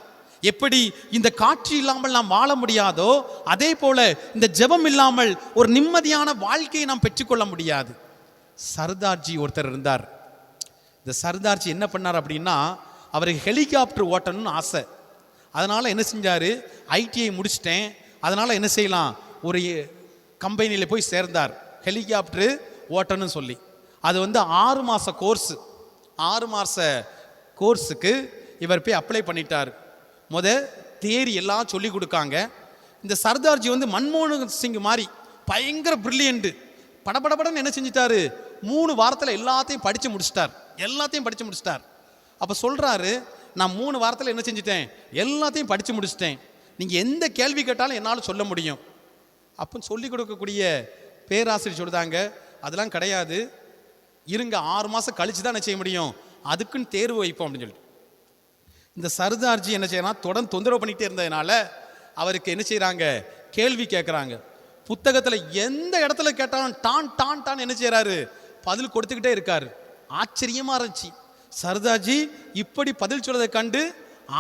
எப்படி இந்த காற்று இல்லாமல் நாம் வாழ முடியாதோ, அதே போல இந்த ஜெபம் இல்லாமல் ஒரு நிம்மதியான வாழ்க்கையை நாம் பெற்றுக்கொள்ள முடியாது. சர்தார்ஜி ஒருத்தர் இருந்தார். இந்த சர்தார்ஜி என்ன பண்ணார் அப்படின்னா, அவருக்கு ஹெலிகாப்டர் ஓட்டணும்னு ஆசை. அதனால என்ன செஞ்சார், ஐடிஐ முடிச்சிட்டேன், அதனால என்ன செய்யலாம், ஒரு கம்பெனியில் போய் சேர்ந்தார் ஹெலிகாப்டரு ஓட்டணும்னு சொல்லி. அது 6 மாத கோர்ஸு. 6 மாத கோர்ஸுக்கு இவர் போய் அப்ளை பண்ணிட்டார். தியரி எல்லாம் சொல்லி கொடுக்காங்க. இந்த சர்தார்ஜி மன்மோகன் சிங் மாதிரி பயங்கர பிரில்லியன்ட்டு. படபடபடன்னு என்ன செஞ்சிட்டாரு, 3 வாரத்தில் எல்லாத்தையும் படித்து முடிச்சிட்டார். அப்போ சொல்கிறாரு, நான் 3 வாரத்தில் என்ன செஞ்சிட்டேன், எல்லாத்தையும் படித்து முடிச்சிட்டேன், நீங்கள் எந்த கேள்வி கேட்டாலும் என்னால் சொல்ல முடியும். அப்போ சொல்லிக் கொடுக்கக்கூடிய பேராசிரியர் சொல்லுதாங்க, அதெல்லாம் கிடையாது, இருங்க 6 மாதம் கழித்து தான் என்ன செய்ய முடியும், அதுக்குன்னு தேர்வு வைப்போம் அப்படின்னு சொல்லிட்டு. இந்த சர்தார்ஜி என்ன செய்யறான், தொடர்ந்து தொந்தரவு பண்ணிகிட்டே இருந்ததுனால அவருக்கு என்ன செய்கிறாங்க, கேள்வி கேட்குறாங்க. புத்தகத்தில் எந்த இடத்துல கேட்டாலும் டான் என்ன செய்கிறாரு, பதில் கொடுத்துக்கிட்டே இருக்காரு. ஆச்சரியமாக இருந்துச்சு. சர்தார்ஜி இப்படி பதில் சொல்றதை கண்டு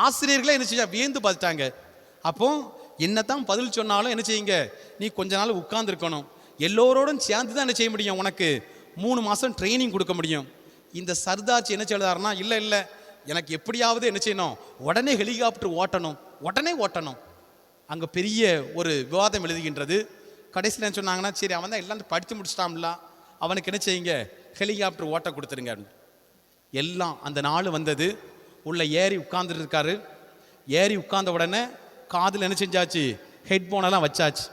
ஆசிரியர்களே என்ன செய்ய வியந்து பார்த்துட்டாங்க. அப்போ என்னத்தான் பதில் சொன்னாலும் என்ன செய்யுங்க, நீ கொஞ்ச நாள் உட்கார்ந்துருக்கணும், எல்லோரோடும் சேர்ந்து தான் என்ன செய்ய முடியும், உனக்கு 3 மாதம் ட்ரைனிங் கொடுக்க முடியும். இந்த சர்தார்ஜி என்ன சொல்றாருன்னா, இல்லை எனக்கு எப்படியாவது என்ன செய்யணும், உடனே ஹெலிகாப்டர் ஓட்டணும். அங்கே பெரிய ஒரு விவாதம் எழுதுகின்றது. கடைசியில் என்ன சொன்னாங்கன்னா, சரி அவன் தான் எல்லாம் படித்து முடிச்சிட்டான்ல, அவனுக்கு என்ன செய்யுங்க, ஹெலிகாப்டர் ஓட்ட கொடுத்துருங்க. எல்லாம் அந்த நாள் வந்தது. உள்ள ஏறி உட்கார்ந்துருக்காரு. ஏறி உட்கார்ந்த உடனே காதில் என்ன செஞ்சாச்சு, ஹெட்ஃபோனெல்லாம் வச்சாச்சு.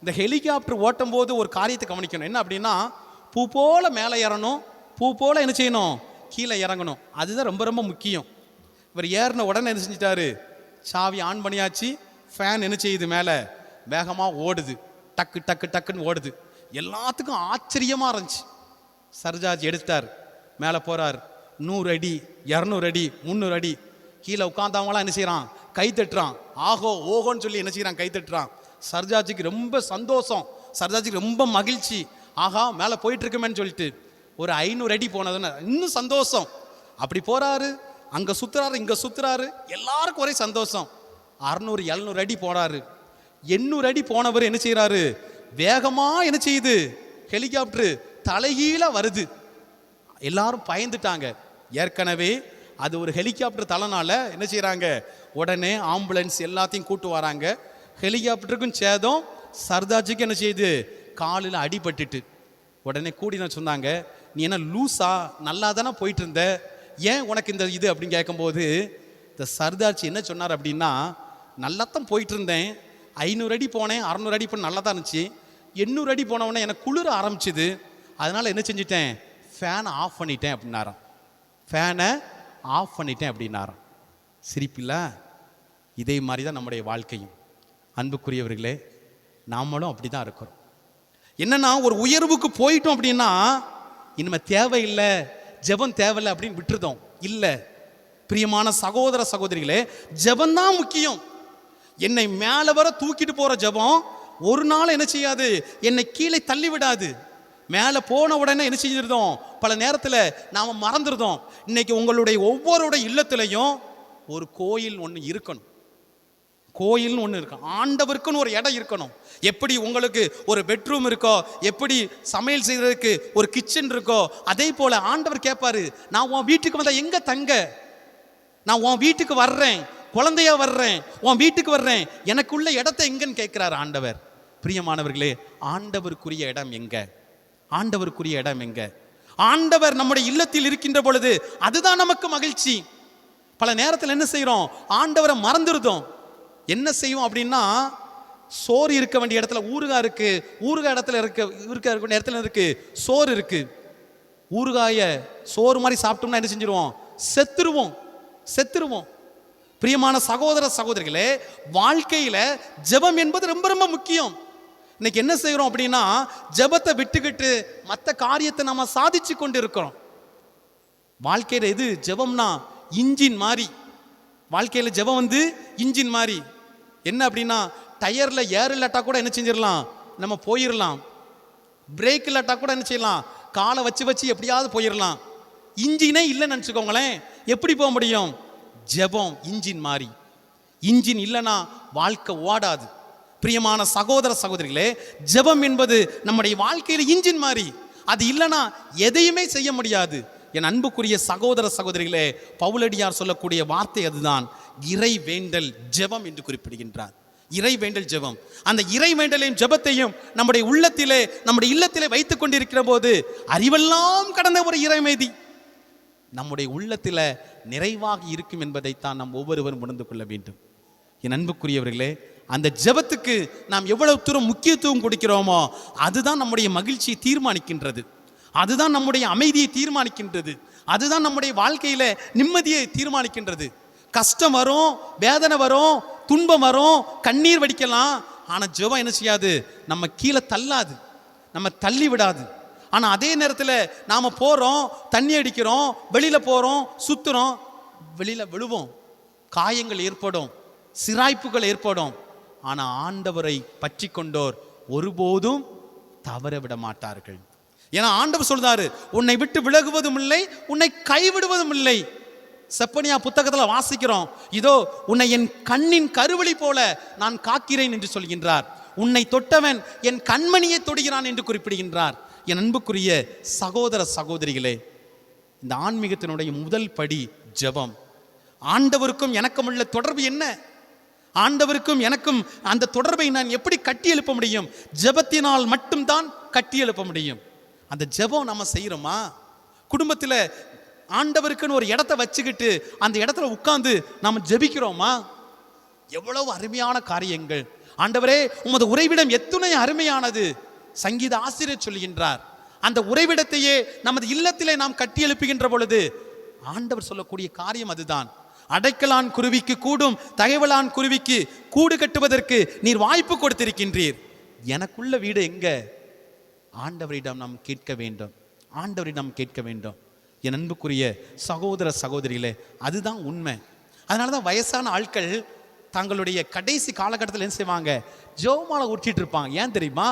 இந்த ஹெலிகாப்டர் ஓட்டும் போது ஒரு காரியத்தை கவனிக்கணும். என்ன அப்படின்னா, பூ போல மேலே ஏறணும், பூ போல என்ன செய்யணும், கீழே இறங்கணும். அதுதான் ரொம்ப ரொம்ப முக்கியம். இவர் ஏறின உடனே என்ன செஞ்சிட்டாரு, சாவி ஆன் பண்ணியாச்சு. ஃபேன் என்ன செய்யுது, மேலே வேகமாக ஓடுது, டக்குன்னு ஓடுது. எல்லாத்துக்கும் ஆச்சரியமாக இருந்துச்சு. சர்தார்ஜி எடுத்தார், மேலே போகிறார். 100 அடி 200 அடி 300 அடி கீழே உட்காந்தவங்களாம் என்ன செய்கிறான், கை தட்டுறான். ஓகோன்னு சொல்லி என்ன செய்கிறான், கை தட்டுறான். சர்தார்ஜிக்கு ரொம்ப சந்தோஷம், சர்தார்ஜிக்கு ரொம்ப மகிழ்ச்சி. ஆஹா மேலே போயிட்டு இருக்குமேன்னு சொல்லிட்டு ஒரு 500 அடி போனதுன்னு இன்னும் சந்தோஷம். அப்படி போகிறாரு, அங்கே சுற்றுறாரு, இங்கே சுற்றுறாரு, எல்லாருக்கும் ஒரே சந்தோஷம். 600 700 அடி போகிறாரு. 800 அடி போனவர் என்ன செய்கிறாரு, வேகமாக என்ன செய்யுது, ஹெலிகாப்டரு தலைகீழ வருது. எல்லாரும் பயந்துட்டாங்க. ஏற்கனவே அது ஒரு ஹெலிகாப்டர் தலைனால என்ன செய்கிறாங்க, உடனே ஆம்புலன்ஸ் எல்லாத்தையும் கூட்டு வராங்க. ஹெலிகாப்டருக்கும் சேதம், சர்தார்ஜிக்கு என்ன செய்யுது, காலில் அடிபட்டுட்டு. உடனே கூடின சொன்னாங்க, நீ என்ன லூஸா, நல்லா தானே போயிட்டு இருந்த, ஏன் உனக்கு இந்த இது அப்படின்னு கேட்கும்போது இந்த சர்தார்ஜி என்ன சொன்னார் அப்படின்னா, நல்லாத்தான் போயிட்டு இருந்தேன், 500 அடி போனேன், 600 அடி போன நல்லா தான் இருந்துச்சு, 800 அடி போனவொடனே எனக்கு குளிர ஆரம்பிச்சுது, அதனால் என்ன செஞ்சிட்டேன், ஃபேனை ஆஃப் பண்ணிட்டேன் அப்படின்னாராம். ஃபேனை ஆஃப் பண்ணிட்டேன் அப்படின்னாராம். சிரிப்பில்ல? இதே மாதிரி தான் நம்முடைய வாழ்க்கையும். அன்புக்குரியவர்களே, நாமளும் அப்படி தான் இருக்கிறோம். என்னன்னா, ஒரு உயர்வுக்கு போயிட்டோம் அப்படின்னா இனிமேல் தேவையில்லை, ஜெபம் தேவையில்லை அப்படின்னு விட்டுருதோம். இல்லை பிரியமான சகோதர சகோதரிகளே, ஜெபந்தான் முக்கியம். என்னை மேலே வர தூக்கிட்டு போகிற ஜெபம் ஒரு நாள் என்ன செய்யாது, என்னை கீழே தள்ளி விடாது. மேலே போன உடனே என்ன செஞ்சிருந்தோம், பல நேரத்தில் நாம் மறந்துருந்தோம். இன்னைக்கு உங்களுடைய ஒவ்வொருடைய இல்லத்திலையும் ஒரு கோயில் ஒன்று இருக்கணும். கோயில்னு ஒன்று இருக்கும், ஆண்டவருக்குன்னு ஒரு இடம் இருக்கணும். எப்படி உங்களுக்கு ஒரு பெட்ரூம் இருக்கோ, எப்படி சமையல் செய்கிறதுக்கு ஒரு கிச்சன் இருக்கோ, அதே போல் ஆண்டவர் கேட்பாரு, நான் உன் வீட்டுக்கு வந்தால் எங்கே தங்க, நான் உன் வீட்டுக்கு வர்றேன், குழந்தையா வர்றேன், உன் வீட்டுக்கு வர்றேன், எனக்குள்ள இடத்தை எங்கன்னு கேட்கிறார் ஆண்டவர். பிரியமானவர்களே, ஆண்டவருக்குரிய இடம் எங்க, ஆண்டவருக்குரிய இடம் எங்க? ஆண்டவர் நம்முடைய இல்லத்தில் இருக்கின்ற பொழுது அதுதான் நமக்கு மகிழ்ச்சி. பல நேரத்தில் என்ன செய்கிறோம், ஆண்டவரை மறந்துருதோம். என்ன செய்வோம் அப்படின்னா, சோறு இருக்க வேண்டிய இடத்துல ஊறுகாய் இருக்கு, ஊறுகாய் இடத்துல இருக்க வேண்டிய இடத்துல இருக்கு சோறு இருக்கு. ஊறுகாய சோறு மாதிரி சாப்பிட்டோம்னா என்ன செஞ்சிருவோம், செத்துருவோம். பிரியமான சகோதர சகோதரிகளே, வாழ்க்கையில ஜெபம் என்பது ரொம்ப ரொம்ப முக்கியம். இன்னைக்கு என்ன செய்கிறோம் அப்படின்னா, ஜெபத்தை விட்டுக்கிட்டு மற்ற காரியத்தை நம்ம சாதிச்சு கொண்டு இருக்கிறோம். வாழ்க்கையில எது ஜெபம்னா இன்ஜின் மாதிரி. வாழ்க்கையில ஜெபம் வந்து இன்ஜின் மாதிரி. என்ன அப்படின்னா, டயர்ல ஏர் இல்லாட்டா கூட என்ன செஞ்சிடலாம், நம்ம போயிடலாம். பிரேக் இல்லாட்டா கூட என்ன செய்யலாம், காலை வச்சு எப்படியாவது போயிடலாம். இன்ஜினே இல்லைன்னு நினச்சிக்கோங்களேன், எப்படி போக முடியும்? ஜெபம் இன்ஜின் மாதிரி. இன்ஜின் இல்லைன்னா வாழ்க்கை ஓடாது. பிரியமான சகோதர சகோதரிகளே, ஜெபம் என்பது நம்முடைய வாழ்க்கையில் இன்ஜின் மாதிரி. அது இல்லைன்னா எதையுமே செய்ய முடியாது. என் அன்புக்குரிய சகோதர சகோதரிகளே, பவுலடியார் சொல்லக்கூடிய வார்த்தை அதுதான், இறை வேண்டல் ஜெபம் என்று குறிப்பிடுகின்றார். இறை வேண்டல் ஜெபம். அந்த இறை வேண்டலையும் ஜெபத்தையும் நம்முடைய இல்லத்திலே வைத்துக் கொண்டிருக்கிற போது அறிவெல்லாம் கடந்த ஒரு இறைமைதி நம்முடைய உள்ளத்தில் நிறைவாக இருக்கும் என்பதைத்தான் நாம் ஒவ்வொருவரும் உணர்ந்து கொள்ள வேண்டும். என் அன்புக்குரியவர்களே, அந்த ஜெபத்துக்கு நாம் எவ்வளவு தூரம் முக்கியத்துவம் கொடுக்கிறோமோ அதுதான் நம்முடைய மகிழ்ச்சியை தீர்மானிக்கின்றது. அதுதான் நம்முடைய அமைதியை தீர்மானிக்கின்றது. அதுதான் நம்முடைய வாழ்க்கையில நிம்மதியை தீர்மானிக்கின்றது. கஷ்டம் வரும், வேதனை வரும், துன்பம் வரும், கண்ணீர் வடிக்கலாம். ஆனா ஜெபம் என்ன செய்யாது, நம்ம கீழே தள்ளாது, நம்ம தள்ளி விடாது. ஆனா அதே நேரத்தில் நாம போறோம், தண்ணி அடிக்கிறோம், வெளியில போறோம், சுத்துறோம், வெளியில விழுவோம், காயங்கள் ஏற்படும், சிராய்ப்புகள் ஏற்படும். ஆனா ஆண்டவரை பற்றி கொண்டோர் ஒருபோதும் தவற விட மாட்டார்கள். ஏன்னா ஆண்டவர் சொல்றாரு, உன்னை விட்டு விலகுவதும் இல்லை, உன்னை கைவிடுவதும் இல்லை. செப்பனியா புத்தகத்தில் வாசிக்கிறோம், இதோ உன்னை என் கண்ணின் கருவழி போல நான் காக்கிறேன் என்று சொல்கின்றார். உன்னை தொட்டவன் என் கண்மணியை தொடுகிறான் என்று குறிப்பிடுகின்றார். என் அன்புக்குரிய சகோதர சகோதரிகளே, இந்த ஆன்மீகத்தினுடைய முதல் படி ஜெபம். ஆண்டவருக்கும் எனக்கும் உள்ள தொடர்பு என்ன? ஆண்டவருக்கும் எனக்கும் அந்த தொடர்பை நான் எப்படி கட்டி எழுப்ப முடியும்? ஜெபத்தினால் மட்டும்தான் கட்டி எழுப்ப முடியும். அந்த ஜெபம் நம்ம செய்யறோமா? குடும்பத்தில் ஆண்டவருக்குன்னு ஒரு இடத்த வச்சுக்கிட்டு அந்த இடத்துல உட்கார்ந்து நாம ஜெபிக்கிறோமா? எவ்வளவு அருமையான காரியங்கள்! ஆண்டவரே, உமது உறைவிடம் எத்துணை அருமையானது. சங்கீத ஆசிரியர் சொல்கின்றார், அந்த உறைவிடத்தையே நமது இல்லத்திலே நாம் கட்டி எழுப்புகின்ற பொழுது ஆண்டவர் சொல்லக்கூடிய காரியம் அதுதான். அடைக்கலான் குருவிக்கு கூடும், தகைவலான் குருவிக்கு கூடு கட்டுவதற்கு நீர் வாய்ப்பு கொடுத்திருக்கின்றீர். எனக்குள்ள வீடு எங்க? ஆண்டவரிடம் நாம் கேட்க வேண்டும், ஆண்டவரிடம் கேட்க வேண்டும். என் அன்புக்குரிய சகோதர சகோதரிகளே, அதுதான் உண்மை. அதனாலதான் வயசான ஆட்கள் தங்களுடைய கடைசி காலகட்டத்தில் என்ன செய்வாங்க, ஜெபமாலை உருட்டிட்டு இருப்பாங்க. ஏன் தெரியுமா?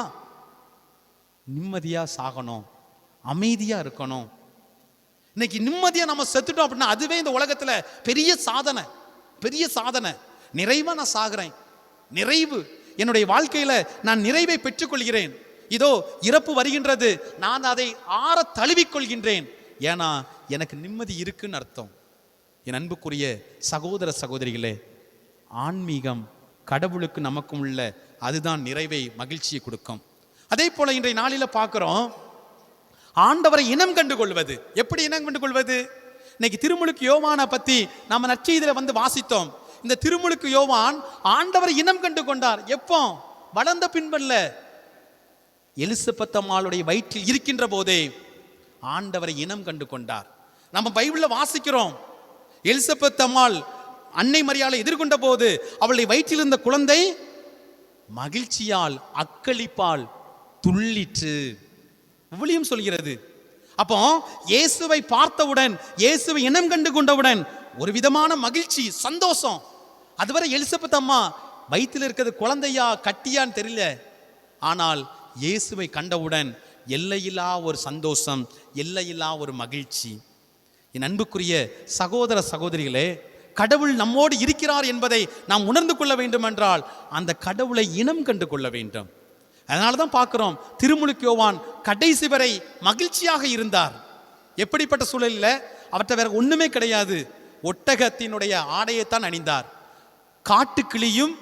நிம்மதியா சாகணும், அமைதியா இருக்கணும். இன்னைக்கு நிம்மதியா நம்ம செத்துட்டோம் அப்படின்னா அதுவே இந்த உலகத்துல பெரிய சாதனை. நிறைவா நான் சாகிறேன், நிறைவு, என்னுடைய வாழ்க்கையில நான் நிறைவை பெற்றுக்கொள்கிறேன். இதோ இறப்பு வருகின்றது, நான் அதை ஆற தழுவிக்கொள்கின்றேன். ஏன்னா எனக்கு நிம்மதி இருக்குன்னு அர்த்தம். என் அன்புக்குரிய சகோதர சகோதரிகளே, ஆன்மீகம் கடவுளுக்கு நமக்கும் உள்ள அதுதான் நிறைவை, மகிழ்ச்சியை கொடுக்கும். அதே போல இன்றைய நாளில பார்க்கிறோம், ஆண்டவரை இனம் கண்டு கொள்வது. எப்படி இனம் கண்டு கொள்வது? இன்னைக்கு திருமுழுக்கு யோவானை பத்தி நாம நற்செய்தியில வந்து வாசித்தோம். இந்த திருமுழுக்கு யோவான் ஆண்டவரை இனம் கண்டு கொண்டார். எப்போ? வளர்ந்த பின்பல்ல, எலிசபெத் அம்மாளுடைய வயிற்றில் இருக்கின்ற போதே ஆண்டவரை இனம் கண்டு கொண்டார். நம்ம பைபிள்ல வாசிக்கிறோம், எலிசபெத் அம்மாள் அன்னை மரியாளை எதிர்கொண்ட போது அவளுடைய வயிற்றில் இருந்த குழந்தை மகிழ்ச்சியால் அக்களிப்பால் துள்ளிற்று. விவிலியம் சொல்கிறது. அப்போ இயேசுவை பார்த்தவுடன், இயேசுவை இனம் கண்டு கொண்டவுடன் ஒரு விதமான மகிழ்ச்சி, சந்தோஷம். அதுவரை எலிசபெத் அம்மா வயிற்றில் இருக்கிறது குழந்தையா கட்டியான்னு தெரியல. ஆனால் இயேசுவை கண்டவுடன் எல்லையில்லா ஒரு சந்தோஷம், எல்லையில்லா ஒரு மகிழ்ச்சி. என் அன்புக்குரிய சகோதர சகோதரிகளே, கடவுள் நம்மோடு இருக்கிறார் என்பதை நாம் உணர்ந்து கொள்ள வேண்டும் என்றால் அந்த கடவுளை இனம் கண்டு கொள்ள வேண்டும். அதனால தான் பார்க்கிறோம், திருமுழுக்கு யோவான் கடைசி வரை மகிழ்ச்சியாக இருந்தார். எப்படிப்பட்ட சூழலில்? அவற்றை வேற ஒண்ணுமே கிடையாது, ஒட்டகத்தினுடைய ஆடையைத்தான் அணிந்தார். காட்டுக்கிளியும்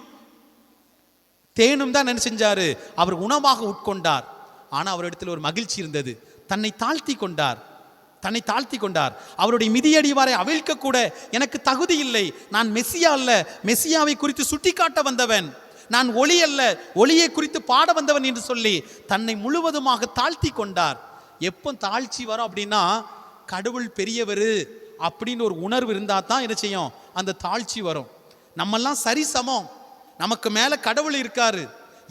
தேனும் தான் என்ன செஞ்சாரு, அவர் உணவாக உட்கொண்டார். ஆனால் அவரிடத்தில் ஒரு மகிழ்ச்சி இருந்தது, தன்னை தாழ்த்தி கொண்டார். தன்னை தாழ்த்தி கொண்டார். அவருடைய மிதியடிவாரை அவிழ்க்க கூட எனக்கு தகுதி இல்லை, நான் மெசியா அல்ல, மெசியாவை குறித்து சுட்டி காட்ட வந்தவன், நான் ஒளி அல்ல, ஒளியை குறித்து பாட வந்தவன் என்று சொல்லி தன்னை முழுவதுமாக தாழ்த்தி கொண்டார். எப்போ தாழ்ச்சி வரும் அப்படின்னா, கடவுள் பெரியவர் அப்படின்னு ஒரு உணர்வு இருந்தால் தான் என்ன செய்யும், அந்த தாழ்ச்சி வரும். நம்மெல்லாம் சரி சமம், நமக்கு மேலே கடவுள் இருக்காரு,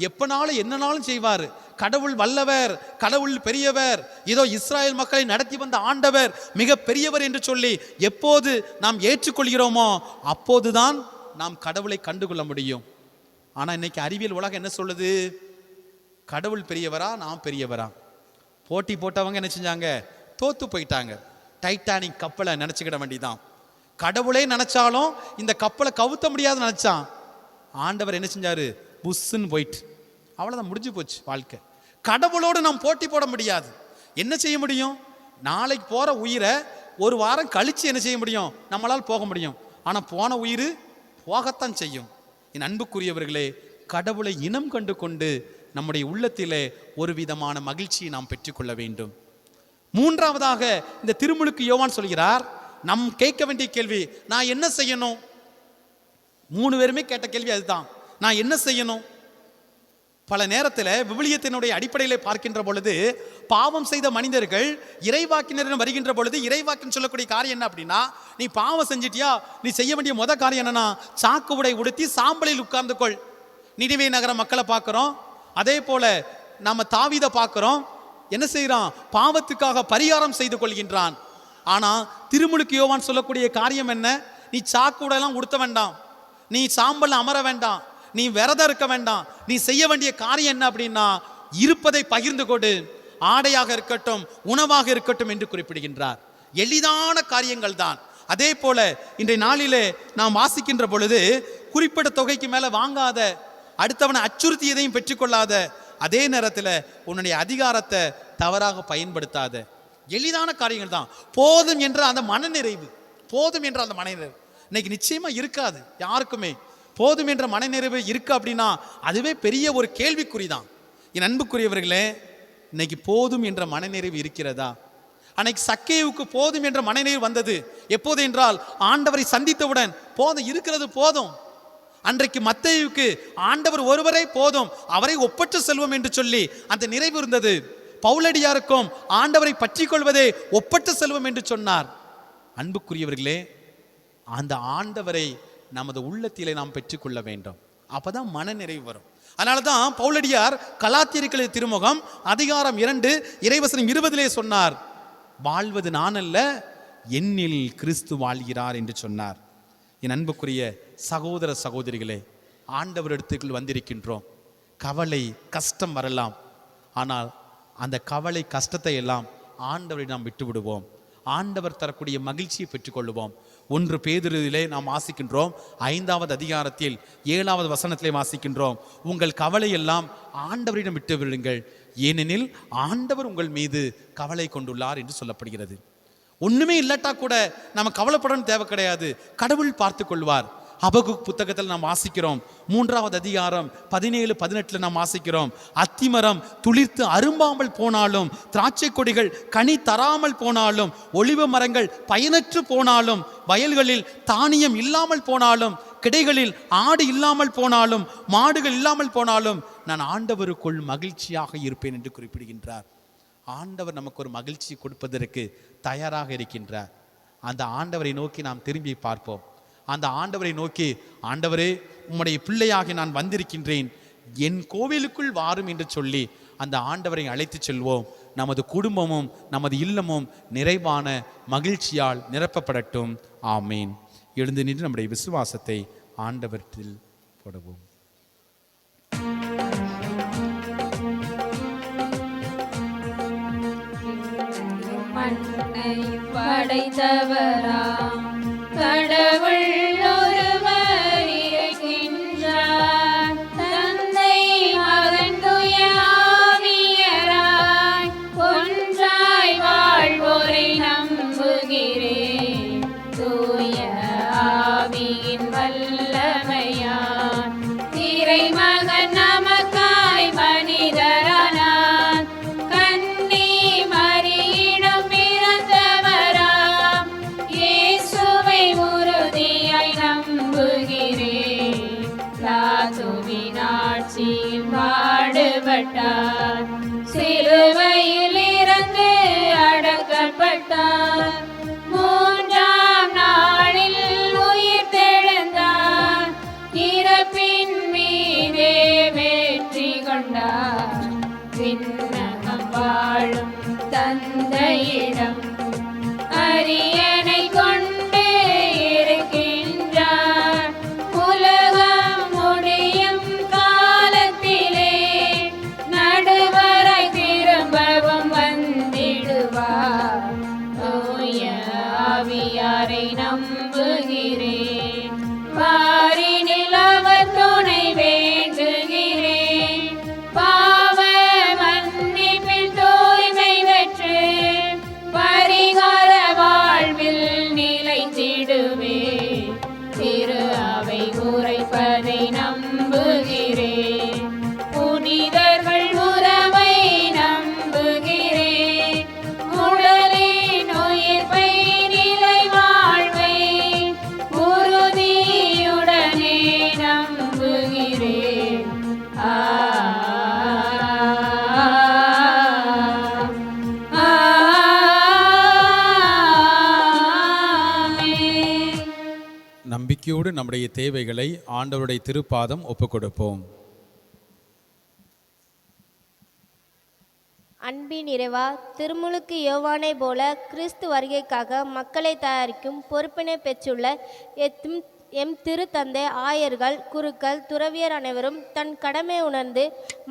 எப்பனாலும் என்னனாலும் செய்வார், கடவுள் வல்லவர், கடவுள் பெரியவர், இதோ இஸ்ராயல் மக்களை நடத்தி வந்த ஆண்டவர் மிக பெரியவர் என்று சொல்லி எப்போது நாம் ஏற்றுக்கொள்கிறோமோ அப்போதுதான் நாம் கடவுளை கண்டுகொள்ள முடியும். ஆனால் இன்னைக்கு அறிவியல் உலகம் என்ன சொல்லுது, கடவுள் பெரியவரா நாம் பெரியவரா? போட்டி போட்டவங்க என்ன செஞ்சாங்க, தோத்து போயிட்டாங்க. டைட்டானிக் கப்பலை நினச்சிக்கிட வேண்டிதான். கடவுளே நினைச்சாலும் இந்த கப்பலை கவுத்த முடியாது நினைச்சான். ஆண்டவர் என்ன செஞ்சாரு, புஷ்ன்னு போயிட்டு அவ்வளோதான், முடிஞ்சு போச்சு வாழ்க்கை. கடவுளோடு நாம் போட்டி போட முடியாது. என்ன செய்ய முடியும், நாளைக்கு போகிற உயிரை ஒரு வாரம் கழித்து என்ன செய்ய முடியும், நம்மளால் போக முடியும். ஆனால் போன உயிர் போகத்தான் செய்யும். என் அன்புக்குரியவர்களே, கடவுளை இனம் கண்டு கொண்டு நம்முடைய உள்ளத்திலே ஒரு விதமான மகிழ்ச்சியை நாம் பெற்றுக்கொள்ள வேண்டும். மூன்றாவதாக இந்த திருமுழுக்கு யோவான் சொல்கிறார், நம் கேட்க வேண்டிய கேள்வி, நான் என்ன செய்யணும்? 3 பேருமே கேட்ட கேள்வி அதுதான், நான் என்ன செய்யணும்? பல நேரத்தில் விவிலியத்தினுடைய அடிப்படையில் பார்க்கின்ற பொழுது பாவம் செய்த மனிதர்கள் இறைவாக்கினரிடம் வருகின்ற பொழுது இறைவாக்கின் சொல்லக்கூடிய காரியம் என்ன அப்படின்னா, நீ பாவம் செஞ்சிட்டியா, நீ செய்ய வேண்டிய காரியம் என்னன்னா, சாக்கு உடை உடுத்தி சாம்பலில் உட்கார்ந்து கொள். நினிவே நகர மக்களை பார்க்குறோம், அதே போல நாம தாவீதை பார்க்குறோம், என்ன செய்கிறான், பாவத்துக்காக பரிகாரம் செய்து கொள்கின்றான். ஆனால் திருமுழுக்கு யோவான் சொல்லக்கூடிய காரியம் என்ன, நீ சாக்கு உடையெல்லாம் உடுத்த வேண்டாம், நீ சாம்பல் அமர வேண்டாம், நீ விரதம் இருக்க வேண்டாம், நீ செய்ய வேண்டிய காரியம் என்ன அப்படின்னா, இருப்பதை பகிர்ந்து கொடு, ஆடையாக இருக்கட்டும் உணவாக இருக்கட்டும் என்று குறிப்பிடுகின்றார். எளிதான காரியங்கள் தான். அதே போல இன்றைய நாளிலே நாம் வாசிக்கின்ற பொழுது, குறிப்பிட்ட தொகைக்கு மேலே வாங்காத, அடுத்தவனை அச்சுறுத்தியதையும் பெற்றுக்கொள்ளாத, அதே நேரத்தில் உன்னுடைய அதிகாரத்தை தவறாக பயன்படுத்தாத, எளிதான காரியங்கள் தான். போதும் என்ற அந்த மனநிறைவு, போதும் என்ற அந்த மனநிறைவு இன்னைக்கு நிச்சயமா இருக்காது யாருக்குமே. போதும் என்ற மனநிறைவு இருக்கு அப்படின்னா அதுவே பெரிய ஒரு கேள்விக்குறிதான். என் அன்புக்குரியவர்களே, இன்னைக்கு போதும் என்ற மனநிறைவு இருக்கிறதா? அன்னைக்கு சக்கேவுக்கு போதும் என்ற மனநிறைவு வந்தது எப்போது என்றால், ஆண்டவரை சந்தித்தவுடன் போதும், இருக்கிறது போதும். அன்றைக்கு மத்தேயுவுக்கு ஆண்டவர் ஒருவரே போதும், அவரை ஒப்பற்ற செல்வம் என்று சொல்லி அந்த நிறைவு இருந்தது. பவுலடியாருக்கும் ஆண்டவரை பற்றி கொள்வதே ஒப்பற்ற செல்வம் என்று சொன்னார். அன்புக்குரியவர்களே, அந்த ஆண்டவரை நமது உள்ளத்திலே நாம் பெற்றுக்கொள்ள வேண்டும், அப்பதான் மன நிறைவு வரும். அதனால தான் பவுலடியார் கலாத்தியருக்கு திருமுகம் அதிகாரம் 2 இறைவசனம் 20 சொன்னார், வாழ்வது நான் அல்ல, என்னில் கிறிஸ்து வாழ்கிறார் என்று சொன்னார். என் அன்புக்குரிய சகோதர சகோதரிகளே, ஆண்டவரிடத்துக்குள் வந்திருக்கின்றோம். கவலை கஷ்டம் வரலாம், ஆனால் அந்த கவலை கஷ்டத்தை எல்லாம் ஆண்டவரை நாம் விட்டு விடுவோம். ஆண்டவர் தரக்கூடிய மகிழ்ச்சியை பெற்றுக்கொள்வோம். 1 பேதுருவிலே நாம் வாசிக்கின்றோம், 5வது அதிகாரத்தில் 7வது வசனத்திலே வாசிக்கின்றோம், உங்கள் கவலையெல்லாம் ஆண்டவரிடம் விட்டு விடுங்கள், ஏனெனில் ஆண்டவர் உங்கள் மீது கவலை கொண்டுள்ளார் என்று சொல்லப்படுகிறது. ஒண்ணுமே இல்லாட்டா கூட நம்ம கவலைப்படணும் தேவை கிடையாது, கடவுள் பார்த்து கொள்வார். ஹபகுக் புத்தகத்தில் நாம் வாசிக்கிறோம், 3வது அதிகாரம் 17-18 நாம் வாசிக்கிறோம், அத்திமரம் துளிர்த்து அரும்பாமல் போனாலும், திராட்சை கொடிகள் கனி தராமல் போனாலும், ஒலிவ மரங்கள் பயனற்று போனாலும், வயல்களில் தானியம் இல்லாமல் போனாலும், கிடைகளில் ஆடு இல்லாமல் போனாலும், மாடுகள் இல்லாமல் போனாலும், நான் ஆண்டவருக்குள் மகிழ்ச்சியாக இருப்பேன் என்று குறிப்பிடுகின்றார். ஆண்டவர் நமக்கு ஒரு மகிழ்ச்சி கொடுப்பதற்கு தயாராக இருக்கின்றார். அந்த ஆண்டவரை நோக்கி நாம் திரும்பி பார்ப்போம். அந்த ஆண்டவரை நோக்கி, ஆண்டவரே உம்முடைய பிள்ளையாக நான் வந்திருக்கின்றேன், என் கோவிலுக்குள் வாரும் என்று சொல்லி அந்த ஆண்டவரை அழைத்து செல்வோம். நமது குடும்பமும் நமது இல்லமும் நிறைவான மகிழ்ச்சியால் நிரப்பப்படட்டும். ஆமீன். எழுந்து நின்று நம்முடைய விசுவாசத்தை ஆண்டவரில் போடுவோம்.
மண்ணை படைத்தவராம் கடவுள் ஒருவர் இருக்கின்றார், தந்தை மகன் தூய ஆவியராய் ஒன்றாய் வாழ்வோரை நம்புகிறேன். தூய ஆவியின் வல்லமையால் இறைமகன் நமக்காய் மனிதரானார், கன்னி மரியிடம் பிறந்தவர் பாடுபட்டார், சிலுவையில் இறந்து அடக்கப்பட்டார், மூன்றாம் நாளில் உயிர் தெழுந்தார், இறப்பின் மீதே வெற்றி கொண்டார், விண்ணகம் வாழும் தந்தையிடம் அரியணை கொண்டு இருக்கின்றார், உலகம் முடியும் காலத்திலே நடுவரை திரும்பவும் வந்திடுவார், தூய ஆவியாரை நம்புகிறேன், பாரினில் அவர் துணை வேண்டுகிறேன், பாவ மன்னிப்பில் தூய்மை பெற்று பரிகார வாழ்வில் நிலைத்திடுவே, திரு அவை உரைப்பதை நம்புகிறேன், புனிதர்கள் உறவை நம்புகிறேன், உடலின் உயிர்ப்பை நிலை வாழ்வை உறுதியுடனே நம்புகிறேன்.
நம்பிக்கையோடு நம்முடைய தேவைகளை ஆண்டவருடைய திருப்பாதம் ஒப்புக் கொடுப்போம்.
அன்பின் இறைவா, திருமுழுக்கு யோவானை போல கிறிஸ்து வருகைக்காக மக்களை தயாரிக்கும் பொறுப்பினை பெற்றுள்ள எம் திருத்தந்தை, ஆயர்கள், குருக்கள், துறவியர் அனைவரும் தன் கடமை உணர்ந்து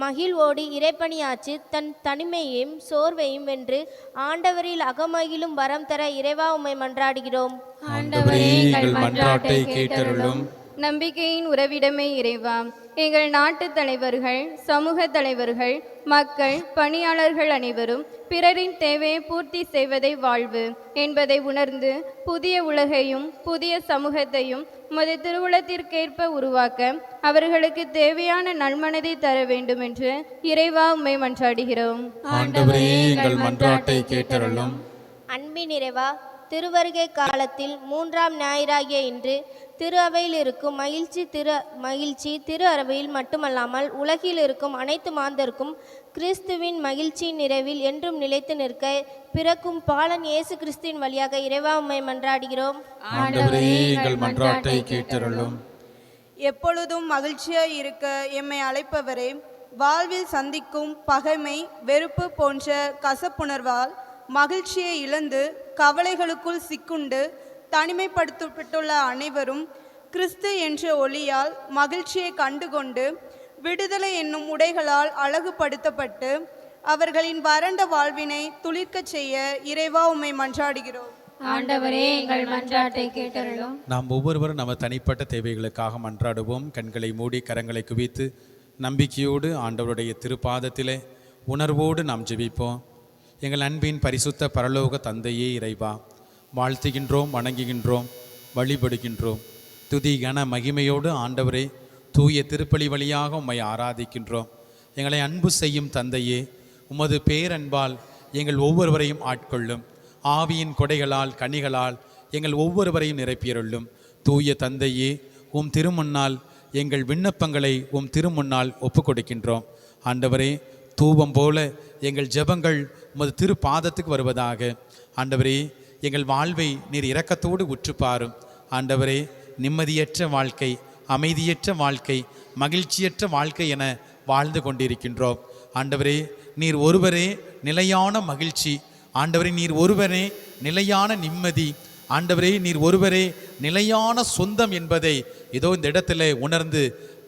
மகிழ்வோடு இறைப்பணியாற்றி தன் தனிமையையும் சோர்வையும் வென்று ஆண்டவரில் அகமகிழும் வரம் தர இறைவா உம்மை மன்றாடுகிறோம்.
ஆண்டவரே, எங்கள் மன்றாட்டை கேட்டருளும்.
நம்பிக்கையின் உறவிடமே இறைவா, எங்கள் நாட்டு தலைவர்கள், சமூக தலைவர்கள், மக்கள், பணியாளர்கள் அனைவரும் பிறரின் தேவையை பூர்த்தி செய்வதை வாழ்வு என்பதை உணர்ந்து புதிய உலகையும் புதிய சமூகத்தையும் உமது திருவுளத்திற்கேற்ப உருவாக்க அவர்களுக்கு தேவையான நல்மனதை தர வேண்டும் என்று இறைவா உம்மை மன்றாடுகிறோம்.
ஆண்டவரே, எங்கள் மன்றாட்டை கேட்டருளும்.
அன்பின் இறைவா, திருவருகை காலத்தில் 3ஆம் ஞாயிறாகிய இன்று திரு அவையில் இருக்கும் மகிழ்ச்சி திரு அவையில் மட்டுமல்லாமல் உலகில் இருக்கும் அனைத்து மாந்தருக்கும் கிறிஸ்துவின் மகிழ்ச்சியின் நிறைவில் என்றும் நிலைத்து நிற்க பிறக்கும் பாலன் இயேசு கிறிஸ்துவின் வழியாக இறைவா உம்மை மன்றாடுகிறோம்.
ஆண்டவரே, எங்கள் மன்றாட்டை கேட்டருளும்.
எப்பொழுதும் மகிழ்ச்சியாய் இருக்க எம்மை அழைப்பவரே, வாழ்வில் சந்திக்கும் பகைமை, வெறுப்பு போன்ற கசப்புணர்வால் மகிழ்ச்சியை இழந்து கவலைகளுக்குள் சிக்குண்டு தனிமைப்படுத்தப்பட்டுள்ள அனைவரும் கிறிஸ்து என்ற ஒளியால் மகிழ்ச்சியை கண்டுகொண்டு விடுதலை என்னும் உடைகளால் அழகுபடுத்தப்பட்டு அவர்களின் வறண்ட வாழ்வினை துளிர்க்கச் செய்ய இறைவா உம்மை மன்றாடுகிறோம்.
ஆண்டவரே, எங்கள் மன்றாட்டை கேட்டருளும்.
நாம் ஒவ்வொருவரும் நம்ம தனிப்பட்ட தேவைகளுக்காக மன்றாடுவோம். கண்களை மூடி கரங்களை குவித்து நம்பிக்கையோடு ஆண்டவருடைய திருப்பாதத்திலே உணர்வோடு நாம் ஜெபிப்போம். எங்கள் அன்பின் பரிசுத்த பரலோக தந்தையே இறைவா, வாழ்த்துகின்றோம், வணங்குகின்றோம், வழிபடுகின்றோம். துதி கன மகிமையோடு ஆண்டவரே தூய திருப்பலி வழியாக உம்மை ஆராதிக்கின்றோம். எங்களை அன்பு செய்யும் தந்தையே, உமது பேரன்பால் எங்கள் ஒவ்வொருவரையும் ஆட்கொள்ளும். ஆவியின் கொடைகளால் கனிகளால் எங்கள் ஒவ்வொருவரையும் நிரப்பியருளும். தூய தந்தையே, உம் திருமுன்னால் எங்கள் விண்ணப்பங்களை உம் திருமுன்னால் ஒப்புக் கொடுக்கின்றோம். ஆண்டவரே, தூபம் போல எங்கள் ஜெபங்கள் உமது திரு பாதத்துக்கு வருவதாக. ஆண்டவரே, எங்கள் வாழ்வை நீர் இரக்கத்தோடு உற்றுப்பாரும். ஆண்டவரே, நிம்மதியற்ற வாழ்க்கை, அமைதியற்ற வாழ்க்கை, மகிழ்ச்சியற்ற வாழ்க்கை என வாழ்ந்து கொண்டிருக்கின்றோம். ஆண்டவரே, நீர் ஒருவரே நிலையான மகிழ்ச்சி. ஆண்டவரே, நீர் ஒருவரே நிலையான நிம்மதி. ஆண்டவரே, நீர் ஒருவரே நிலையான சொந்தம் என்பதை இதோ இந்த இடத்துல உணர்ந்து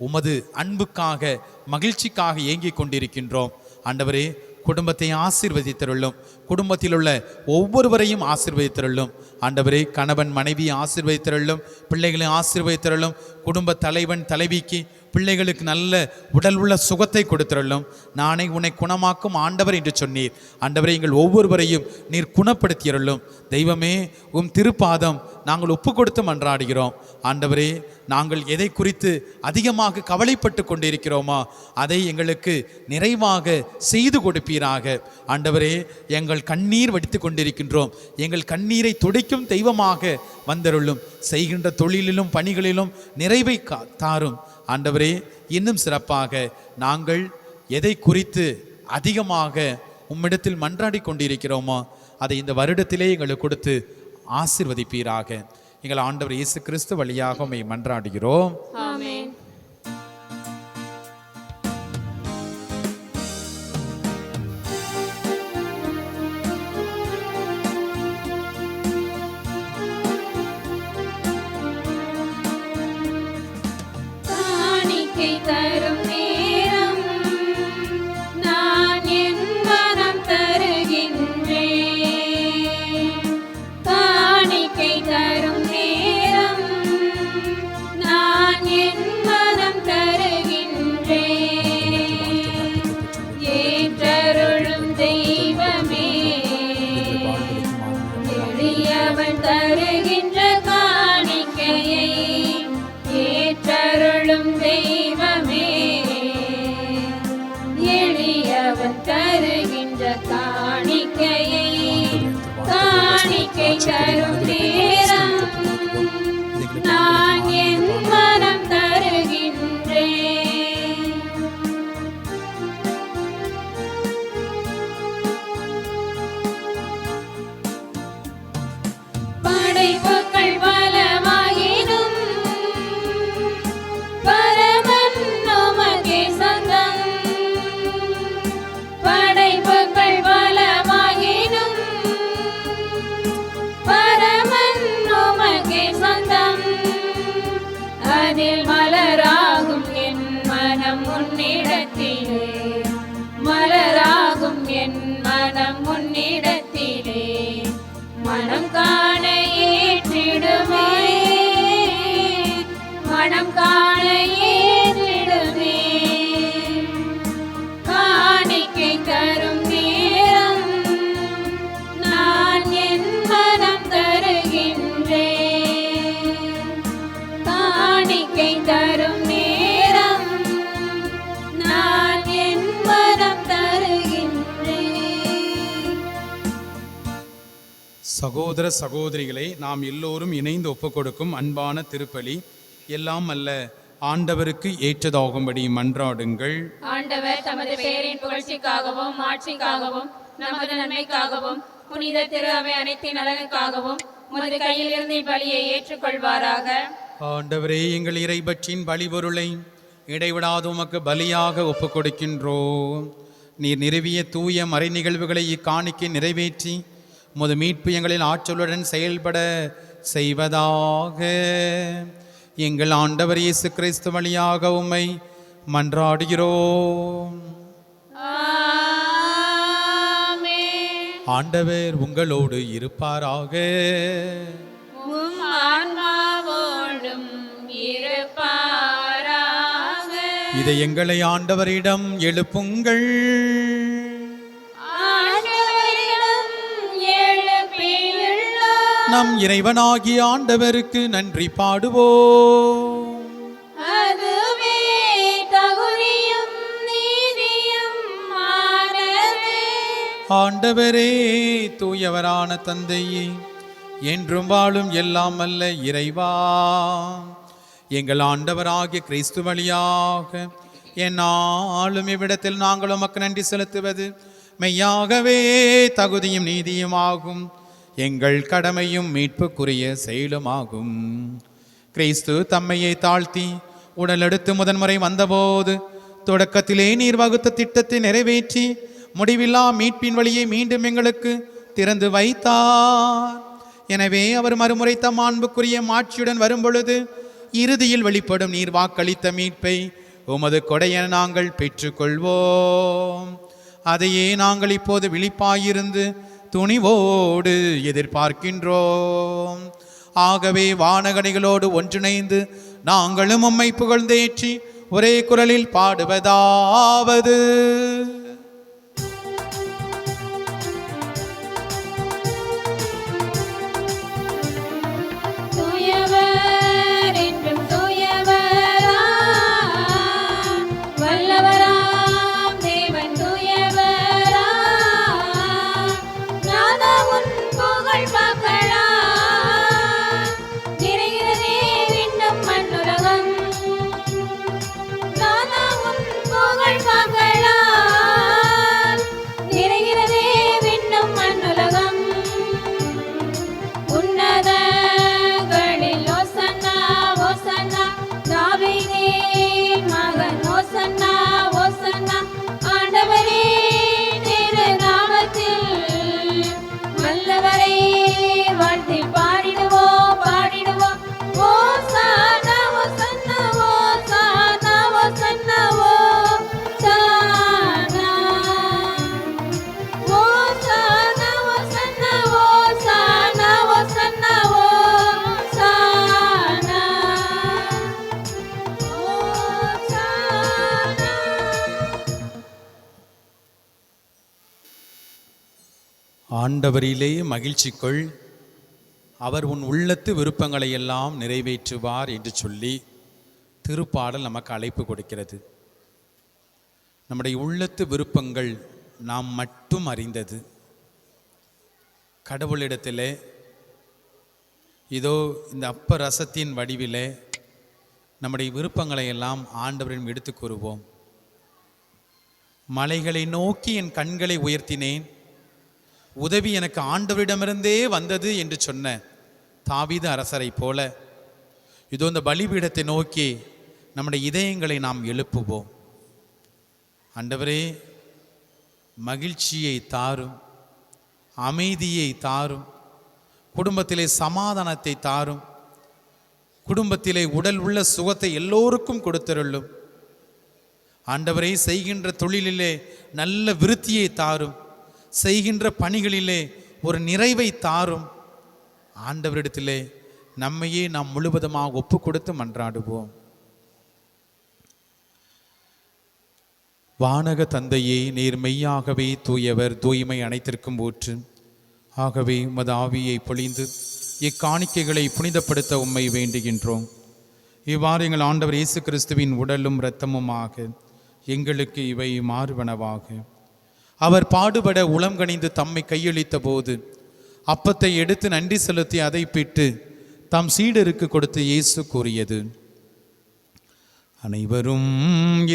உமது அன்புக்காக மகிழ்ச்சிக்காக ஏங்கிக் கொண்டிருக்கின்றோம். ஆண்டவரே, குடும்பத்தை ஆசீர்வதித்தருளும். குடும்பத்தில் உள்ள ஒவ்வொருவரையும் ஆசீர்வதித்தருளும். ஆண்டவரே, கணவன் மனைவி ஆசீர்வதித்தருளும். பிள்ளைகளை ஆசீர்வதித்தருளும். குடும்ப தலைவன் தலைவிக்கு பிள்ளைகளுக்கு நல்ல உடல் உள்ள சுகத்தை கொடுத்தருளும். நானே உன்னை குணமாக்கும் ஆண்டவர் என்று சொன்னீர். ஆண்டவரே, எங்கள் ஒவ்வொருவரையும் நீர் குணப்படுத்தியருளும். தெய்வமே, உம் திருப்பாதம் நாங்கள் ஒப்பு கொடுத்து மன்றாடுகிறோம். ஆண்டவரே, நாங்கள் எதை குறித்து அதிகமாக கவலைப்பட்டு கொண்டிருக்கிறோமோ அதை எங்களுக்கு நிறைவாக செய்து கொடுப்பீராக. ஆண்டவரே, எங்கள் கண்ணீர் வடித்து கொண்டிருக்கின்றோம். எங்கள் கண்ணீரை துடைக்கும் தெய்வமாக வந்தருளும். செய்கின்ற தொழிலிலும் பணிகளிலும் நிறைவை தாரும். ஆண்டவரே, இன்னும் சிறப்பாக நாங்கள்
எதை குறித்து அதிகமாக உம்மிடத்தில் மன்றாடி கொண்டிருக்கிறோமோ அதை இந்த வருடத்திலே எங்களுக்கு கொடுத்து ஆசீர்வதிப்பீராக. எங்கள் ஆண்டவர் இயேசு கிறிஸ்து வழியாக உம்மை மன்றாடுகிறோம்.
ஆமென். காணிக்கை தரும் நேரம் நான் என் மனம் தருகின்றேன். காணிக்கை தரும் நேரம் நான் என் மனம் தருகின்றேன். ஏற்றருளும் தெய்வமே, எளியவன் தருகின்ற காணிக்கையை ஏற்றருளும் தெய்வமே, எளியவன் தருகின்ற காணிக்கையை. காணிக்கை தரும் நேரம் நான் என் மனம் தருகின்றேன். படைப்புகள் பலமாயினும் பரமன் உமக்கே சொந்தம். படைப்புகள் பலமாயினும் பரமன் உமக்கே சொந்தம். அதில் மலராகும் என் மனம் உன்னிடத்திலே, மலராகும் என் மனம் உன்னிடத்திலே. மனம் காண ஏற்றிடுமே, மனம் காண ஏற்றிடுமே. காணிக்கை தரும் நேரம் நான் என் மனம் தருகின்றேன். காணிக்கை தரும் நேரம் நான் என் மனம் தருகின்றேன்.
சகோதர சகோதரிகளை, நாம் எல்லோரும் இணைந்து ஒப்புக்கொடுக்கும் அன்பான திருப்பலி எல்லாம் அல்ல ஆண்டவருக்கு ஏற்றதாகும்படி மன்றாடுங்கள்.
ஆண்டவர் தமது பெயரின் புகழ்ச்சிக்காகவும் மாட்சிக்காகவும் நமது நன்மைக்காகவும் புனித திரு அவை அனைத்தின் நலனுக்காகவும் உமது கையில் இருந்து பலியை ஏற்றுக்கொள்வாராக.
ஆண்டவரே, எங்கள் இறைபற்றின் பலிபொருளை இடைவிடாது உமக்கு பலியாக ஒப்புக்கொடுக்கின்றோம். நீர் நிறுவிய தூய மறை நிகழ்வுகளை இக்காணிக்கை நிறைவேற்றி உமது மீட்பு எங்களின் ஆற்றலுடன் செயல்பட செய்வதாக. எங்கள் ஆண்டவர் இயேசு கிறிஸ்து வழியாக உம்மை மன்றாடுகிறோம்.
ஆமென்.
ஆண்டவர் உங்களோடு இருப்பாராக.
உம் ஆன்மாவோடும் இருப்பாராக.
இதை எங்களை ஆண்டவரிடம் எழுப்புங்கள்.
ஆண்டவரிடம் எழுப்பியுள்ளோம்.
நம் இறைவனாகிய ஆண்டவருக்கு நன்றி பாடுவோம்.
அதுவே தகுதியும் நீதியும் ஆனதே.
ஆண்டவரே, தூயவரான தந்தையே, என்றும் வாழும் எல்லாம் அல்ல இறைவா, எங்கள் ஆண்டவராகிய கிறிஸ்து வழியாக என்னாலும் இவ்விடத்தில் நாங்கள் உமக்கு நன்றி செலுத்துவது மெய்யாகவே தகுதியும் நீதியுமாகும், எங்கள் கடமையும் மீட்புக்குரிய செயலுமாகும். கிறிஸ்து தம்மையை தாழ்த்தி உடலெடுத்து முதன்முறை வந்தபோது தொடக்கத்திலே நீர் வகுத்த திட்டத்தை நிறைவேற்றி முடிவில்லா மீட்பின் வழியை மீண்டும் எங்களுக்கு திறந்து வைத்தார். எனவே அவர் மறுமுறை தம் மாண்புக்குரிய மாட்சியுடன் வரும்பொழுது இறுதியில் வெளிப்படும் நீர் வாக்களித்த மீட்பை உமது கொடையென நாங்கள் பெற்றுக்கொள்வோம். அதையே நாங்கள் இப்போது விழிப்பாயிருந்து துணிவோடு எதிர்பார்க்கின்றோம். ஆகவே வானகணிகளோடு ஒன்றிணைந்து நாங்களும் உம்மை புகழ்ந்தேற்றி ஒரே குரலில் பாடுவதாவது:
தூயவர் என்றும் தூயவரா, வல்லவராம் தேவன் தூயவரா, நாதா உன் புகழ் பகழா, நிறைகிறதே விண்ணும் மண்ணுலகம், நாதா உன் புகழ் பகழா.
ஆண்டவரிலே மகிழ்ச்சி கொள், அவர் உன் உள்ளத்து விருப்பங்களை எல்லாம் நிறைவேற்றுவார் என்று சொல்லி திருப்பாடல் நமக்கு அழைப்பு கொடுக்கிறது. நம்முடைய உள்ளத்து விருப்பங்கள் நாம் மட்டும் அறிந்தது. கடவுளிடத்திலே இதோ இந்த அப்ப ரசத்தின் வடிவிலே நம்முடைய விருப்பங்களை எல்லாம் ஆண்டவரிடம் எடுத்து கூறுவோம். மலைகளை நோக்கி என் கண்களை உயர்த்தினேன், உதவி எனக்கு ஆண்டவரிடமிருந்தே வந்தது என்று சொன்ன தாவீது அரசரை போல இதோ இந்த பலிபீடத்தை நோக்கி நம்முடைய இதயங்களை நாம் எழுப்புவோம். ஆண்டவரே, மகிழ்ச்சியை தாரும், அமைதியை தாரும், குடும்பத்திலே சமாதானத்தை தாரும், குடும்பத்திலே உடல் உள்ள சுகத்தை எல்லோருக்கும் கொடுத்தருளும். ஆண்டவரே, செய்கின்ற தொழிலிலே நல்ல விருத்தியை தாரும், செய்கின்ற பணிகளிலே ஒரு நிறைவை தாரும். ஆண்டவரிடத்திலே நம்மையே நாம் முழுவதுமாக ஒப்பு கொடுத்து மன்றாடுவோம். வானக தந்தையே, நீர் மெய்யாகவே தூயவர், தூய்மை அனைத்திற்கும் ஊற்று. ஆகவே உமது ஆவியை பொழிந்து இக்காணிக்கைகளை புனிதப்படுத்த உம்மை வேண்டுகின்றோம். இவ்வாறு எங்கள் ஆண்டவர் இயேசு கிறிஸ்துவின் உடலும் இரத்தமுமாக எங்களுக்கு இவை மாறுவனவாக. அவர் பாடுபட உளம் கனிந்து தம்மை கையளித்த போது அப்பத்தை எடுத்து நன்றி செலுத்தி அதை பிட்டு தம் சீடருக்கு கொடுத்து இயேசு கூறியது, அனைவரும்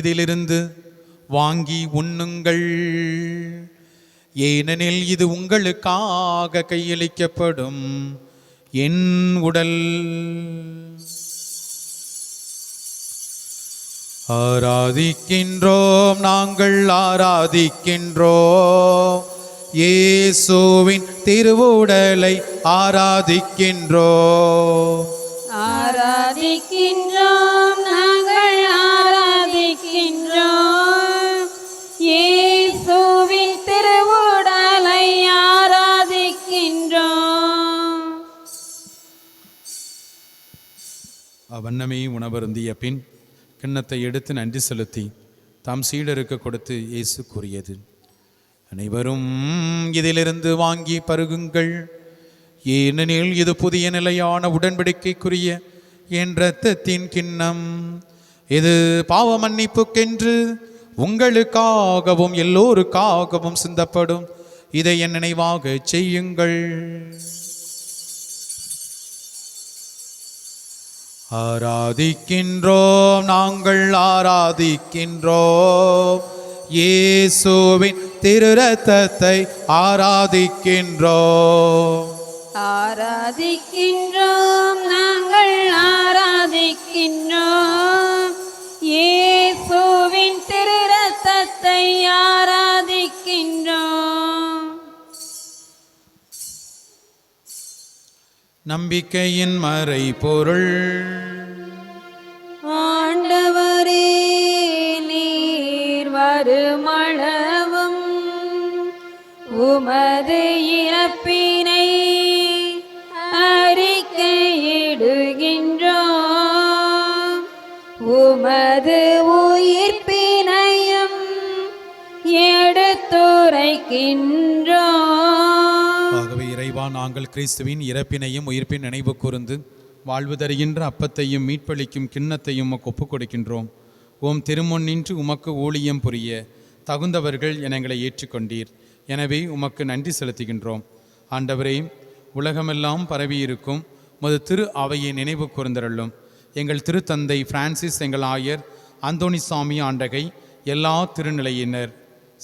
இதிலிருந்து வாங்கி உண்ணுங்கள், ஏனெனில் இது உங்களுக்காக கையளிக்கப்படும் என் உடல். ஆராதிக்கின்றோம், நாங்கள் ஆராதிக்கின்றோம், இயேசுவின் திருவுடலை ஆராதிக்கின்றோம்.
ஆராதிக்கின்றோம், நாங்கள் ஆராதிக்கின்றோம், இயேசுவின் திருவுடலை ஆராதிக்கின்றோம்.
அவ்வண்ணமே உணவருந்திய பின் கிண்ணத்தை எடுத்து நன்றி செலுத்தி தாம் சீடருக்கு கொடுத்து இயேசு கூறியது, அனைவரும் இதிலிருந்து வாங்கி பருகுங்கள், ஏனெனில் இது புதிய நிலையான உடன்படிக்கைக்குரிய என் இரத்தத்தின் கிண்ணம், இது பாவ மன்னிப்புக்கென்று உங்களுக்காகவும் எல்லோருக்காகவும் சிந்தப்படும். இதை என் நினைவாக செய்யுங்கள். ஆராதிக்கின்றோம், நாங்கள் ஆராதிக்கின்றோம், இயேசுவின் திரு இரத்தத்தை ஆராதிக்கின்றோம்.
ஆராதிக்கின்றோம், நாங்கள் ஆராதிக்கின்றோம், இயேசுவின் திரு இரத்தத்தை ஆராதிக்கின்றோம்.
நம்பிக்கையின் மறைபொருள்.
ஆண்டவரே, நீர் வருமளவும் உமது இறப்பினை அறிக்கையிடுகின்றோம், உமது உயிர்ப்பினையும் எடுத்துரைக்கின்றோம்.
ஆகவே இறைவா, நாங்கள் கிறிஸ்துவின் இறப்பினையும் உயிர்ப்பின் நினைவு கூர்ந்து வாழ்வு தருகின்ற அப்பத்தையும் மீட்பளிக்கும் கிண்ணத்தையும் உமக்கு ஒப்புக் கொடுக்கின்றோம். ஓம் திருமுன் நின்று உமக்கு ஊழியம் புரிய தகுந்தவர்கள் என எங்களை ஏற்றுக்கொண்டீர். எனவே உமக்கு நன்றி செலுத்துகின்றோம். ஆண்டவரே, உலகமெல்லாம் பரவியிருக்கும் உமது திரு அவையை நினைவு கூர்ந்தருளும். எங்கள் திருத்தந்தை பிரான்சிஸ், எங்கள் ஆயர் அந்தோணிசாமி ஆண்டகை, எல்லா திருநிலையினர்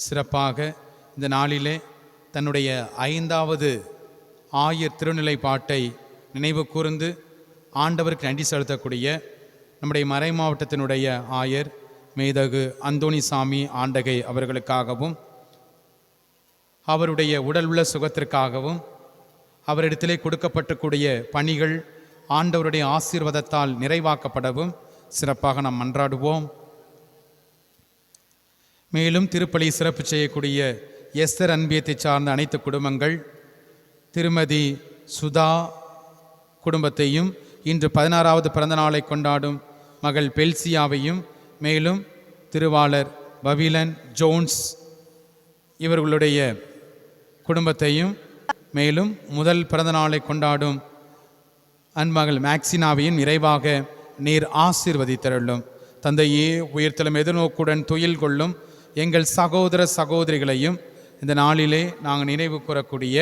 சிறப்பாக இந்த நாளிலே தன்னுடைய 5வது ஆயர் திருநிலை பாட்டை நினைவு கூர்ந்து ஆண்டவருக்கு நன்றி செலுத்தக்கூடிய நம்முடைய மறை மாவட்டத்தினுடைய ஆயர் மேதகு அந்தோணிசாமி ஆண்டகை அவர்களுக்காகவும், அவருடைய உடல் உள்ள சுகத்திற்காகவும், அவரிடத்திலே கொடுக்கப்பட்டக்கூடிய பணிகள் ஆண்டவருடைய ஆசீர்வாதத்தால் நிறைவாக்கப்படவும் சிறப்பாக நாம் மன்றாடுவோம். மேலும் திருப்பலி சிறப்பு செய்யக்கூடிய எஸ்தர் அன்பியத்தை சார்ந்த அனைத்து குடும்பங்கள், திருமதி சுதா குடும்பத்தையும், இன்று 16வது பிறந்த நாளை கொண்டாடும் மகள் பெல்சியாவையும், மேலும் திருவாளர் பவிலன் ஜோன்ஸ் இவர்களுடைய குடும்பத்தையும் மேலும் முதல் பிறந்த நாளை கொண்டாடும் அன்மகள் மேக்சினாவையும் நிறைவாக நீர் ஆசீர்வதித்தருளும். தந்தையே, உயிர்த்தலும் எதிர்நோக்குடன் துயில் கொள்ளும் எங்கள் சகோதர சகோதரிகளையும் இந்த நாளிலே நாங்கள் நினைவு கூறக்கூடிய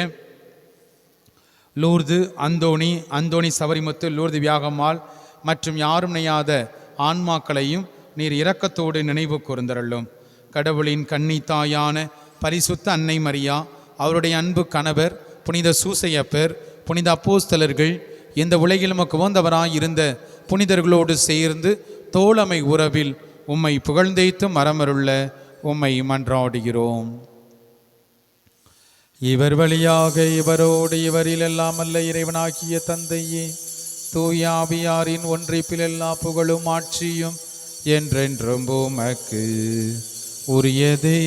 லூர்து அந்தோணி சவரிமுத்து, லூர்து வியாகம்மாள் மற்றும் யாரும் நெய்யாத ஆன்மாக்களையும் நீர் இரக்கத்தோடு நினைவு கூர்ந்தருளும். கடவுளின் கன்னி தாயான பரிசுத்த அன்னை மரியா, அவருடைய அன்பு கணவர் புனித சூசையப்பர், புனித அப்போஸ்தலர்கள், இந்த உலகில் உமக்கு உகந்தவராய் இருந்த புனிதர்களோடு சேர்ந்து தோழமை உறவில் உம்மை புகழ்ந்தேத்து மரமருள்ள உம்மை மன்றாடுகிறோம். இவர் வழியாக இவரோடு இவரில் எல்லாம் அல்ல இறைவனாகிய தந்தையே, தூயாவியாரின் ஒன்றிப்பில் எல்லா புகழும் ஆட்சியும் என்றென்றும் உமக்கு உரியதே.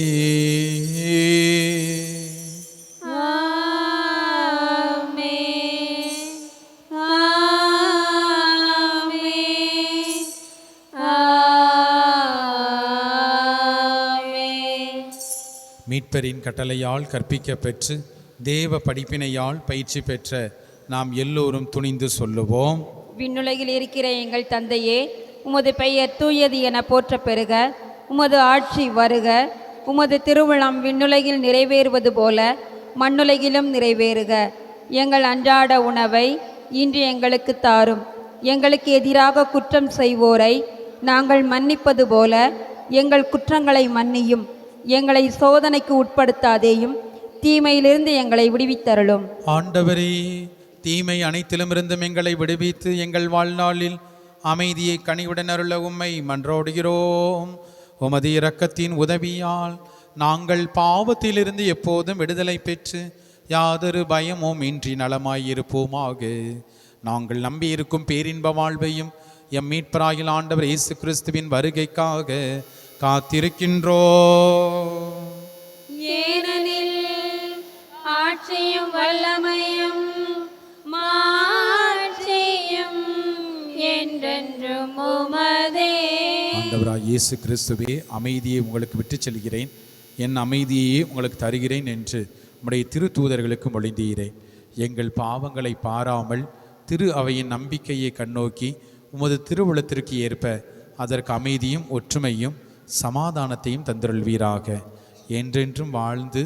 மீட்பரின் கட்டளையால் கற்பிக்க பெற்று தேவ படிப்பினையால் பயிற்சி பெற்ற நாம் எல்லோரும் துணிந்து சொல்லுவோம்.
விண்ணுலகில் இருக்கிற எங்கள் தந்தையே, உமது பெயர் தூயது என போற்ற பெறுக. உமது ஆட்சி வருக. உமது திருவுளம் விண்ணுலகில் நிறைவேறுவது போல மண்ணுலகிலும் நிறைவேறுக. எங்கள் அன்றாட உணவை இன்று எங்களுக்கு தாரும். எங்களுக்கு எதிராக குற்றம் செய்வோரை நாங்கள் மன்னிப்பது போல எங்கள் குற்றங்களை மன்னியும். எங்களை சோதனைக்கு உட்படுத்தாதேயும், தீமையிலிருந்து எங்களை விடுவித்தருளும்.
ஆண்டவரே, தீமை அனைத்திலுமிருந்தும் எங்களை விடுவித்து எங்கள் வாழ்நாளில் அமைதியை கனிவுடன் அருள உம்மை மன்றாடுகிறோம். உமது இரக்கத்தின் உதவியால் நாங்கள் பாவத்திலிருந்து எப்போதும் விடுதலை பெற்று யாதொரு பயமும் இன்றி நலமாயிருப்போமாக. நாங்கள் நம்பியிருக்கும் பேரின்ப வாழ்வையும் எம் மீட்பராகிய ஆண்டவர் இயேசு கிறிஸ்துவின் வருகைக்காக காத்திருக்கின்றோம்.
ஏனெனில் ஆட்சியும் வல்லமையும் மாட்சியும் என்றென்றும் உமதே.
ஆண்டவராகிய இயேசு கிறிஸ்துவே, அமைதியை உங்களுக்கு விட்டுச் செல்கிறேன், என் அமைதியையே உங்களுக்கு தருகிறேன் என்று உம்முடைய திரு தூதர்களுக்கு மொழிந்தீரேன். எங்கள் பாவங்களை பாராமல் திரு அவையின் நம்பிக்கையை கண்ணோக்கி உமது திருவுளத்திற்கு ஏற்ப அதற்கு அமைதியும் ஒற்றுமையும் சமாதானத்தையும் தந்தருள்வீராக. என்றென்றும் வாழ்ந்து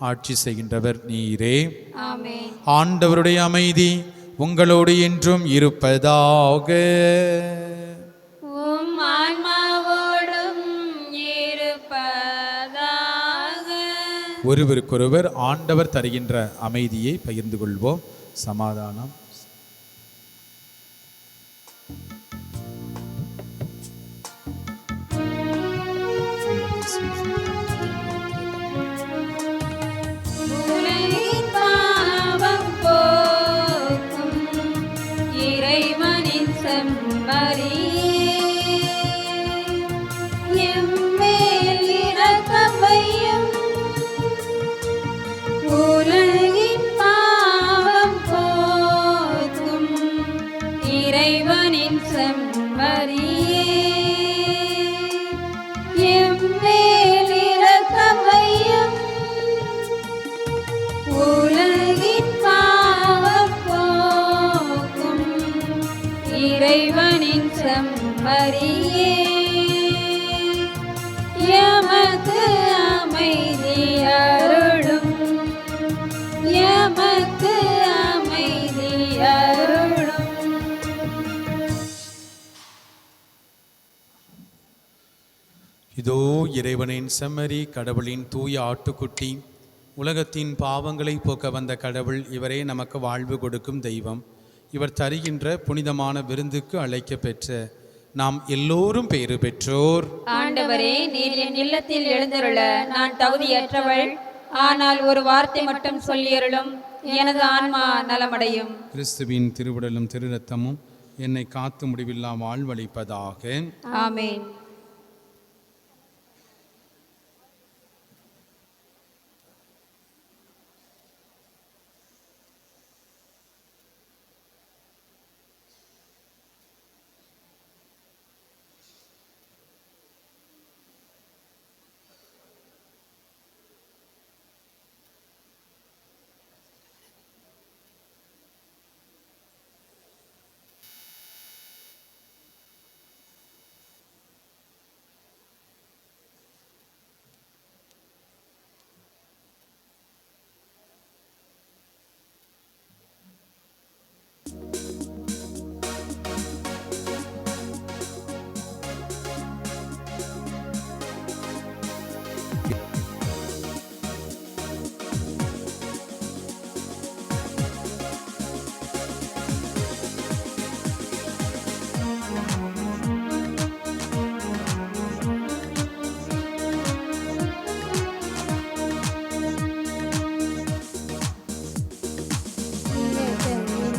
ஆட்சி செய்கின்றவர் நீரே.
ஆமென்.
ஆண்டவருடைய அமைதி உங்களோடு என்றும் இருப்பதாக.
உம் ஆன்மாவோடும் இருப்பதாக.
ஒருவருக்கொருவர் ஆண்டவர் தருகின்ற அமைதியை பகிர்ந்து கொள்வோம். சமாதானம்.
உலகின் பாவம் போக்கும் இறைவனின் செம்மறியே, எம்மேல் இரக்கம் வையும். உலகின் பாவம் போக்கும் இறைவனின் செம்மறியே, எம்மேல் இரக்கம் வையும். உலகின் பாவம் போக்கும் இறைவனின் செம்மறியே, எமக்கு அமைதி அருளும். எமக்கு அமைதி அருளும்.
இதோ இறைவனின் செம்மறி, கடவுளின் தூய ஆட்டுக்குட்டி, உலகத்தின் பாவங்களை போக்க வந்த கடவுள். இவரே நமக்கு வாழ்வு கொடுக்கும் தெய்வம். இவர் தருகின்ற புனிதமான விருந்துக்கு அழைக்க பெற்ற நாம் எல்லோரும் பேறு பெற்றோர்.
ஆண்டவரே, நீர் என் இல்லத்தில் எழுந்தருள நான் தகுதியற்றவள். ஆனால் ஒரு வார்த்தை மட்டும் சொல்லியருளும், எனது ஆன்மா நலமடையும்.
கிறிஸ்துவின் திருவுடலும் திரு ரத்தமும் என்னை காத்து முடிவில்லா வாழ்வளிப்பதாக.
ஆமென்.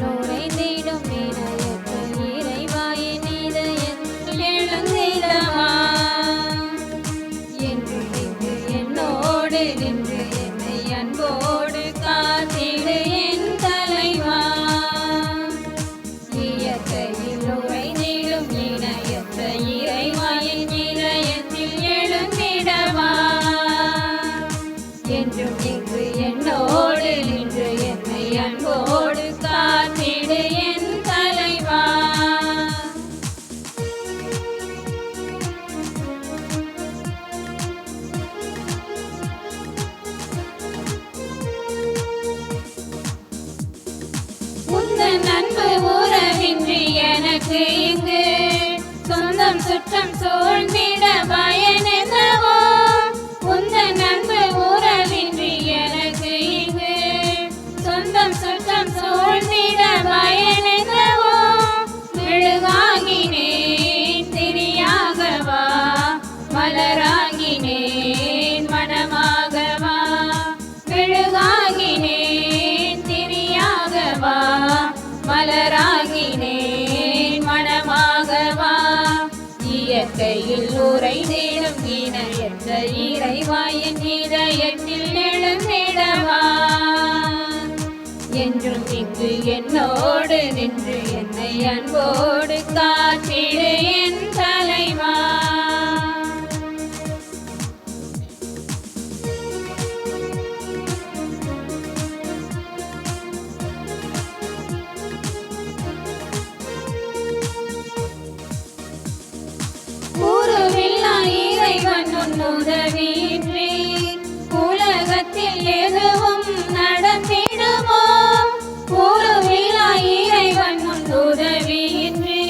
நுழைந்திடும் இணையற்ற இறைவாயின் இதயத்தில் எழுந்திடவா என்று இங்கு என்னோடு நின்று என்னை அன்போடு காத்திடு என் தலைவா. இயற்கையில் நுழைந்திடும் இணையற்ற இறைவாயின் இதயத்தில் எழுந்திடவா என்றும் இங்கு என்னோடு நின்று என்னை அன்போடு காத்திடு என் தலைவா. உந்தன் அன்பு உறவின்றி எனக்கு இங்கு சொந்தம் சுற்றம் சூழ்ந்திட பயனென்னவோ. உந்தன் அன்பு உறவின்றி எனக்கு இங்கு சொந்தம் சுற்றம் சூழ்ந்திட பயனென்னவோ. மெழுகாகினேன் திரியாகவா மலராகினேன் மனமாகவா. மெழுகாகினேன் திரியாகவா மலராகினேன் மனமாகவா. இயற்கையில் உறைந்திடும் இணையற்ற இறைவாயின் இதயத்தில் எழுந்திடவா என்றும் இங்கு என்னோடு நின்று என்னை அன்போடு காத்திடு என் தலைவா. உருவில்லா இறைவன் உன் உதவியின்றி உலகத்தில் எதுவும் நடந்திடுமோ. உருவில்லா இறைவன் உன் உதவியின்றி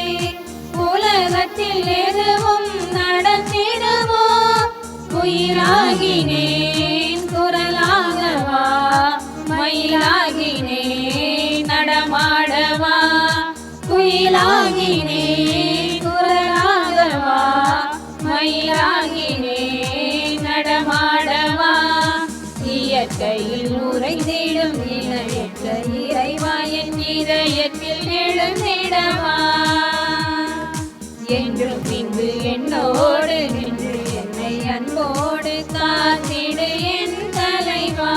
உலகத்தில் எதுவும் நடந்திடுமோ. உயிராகினேன் குரலாகவா மயிலாகினேன் நடமாடவா. குயிலாகினேன் குரலாகவா மயிலாகினேன் நடமாடவா. இயற்கையில் உறைந்திடும் இணையற்ற இறைவாயின் இதயத்தில் எழுந்திடவா என்றும் இங்கு என்னோடு நின்று என்னை அன்போடு காத்திடு என் தலைவா.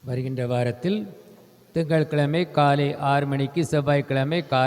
வருகின்ற வாரத்தில் திங்கட்கிழமை காலை 6 மணிக்கு, செவ்வாய்க்கிழமை காலை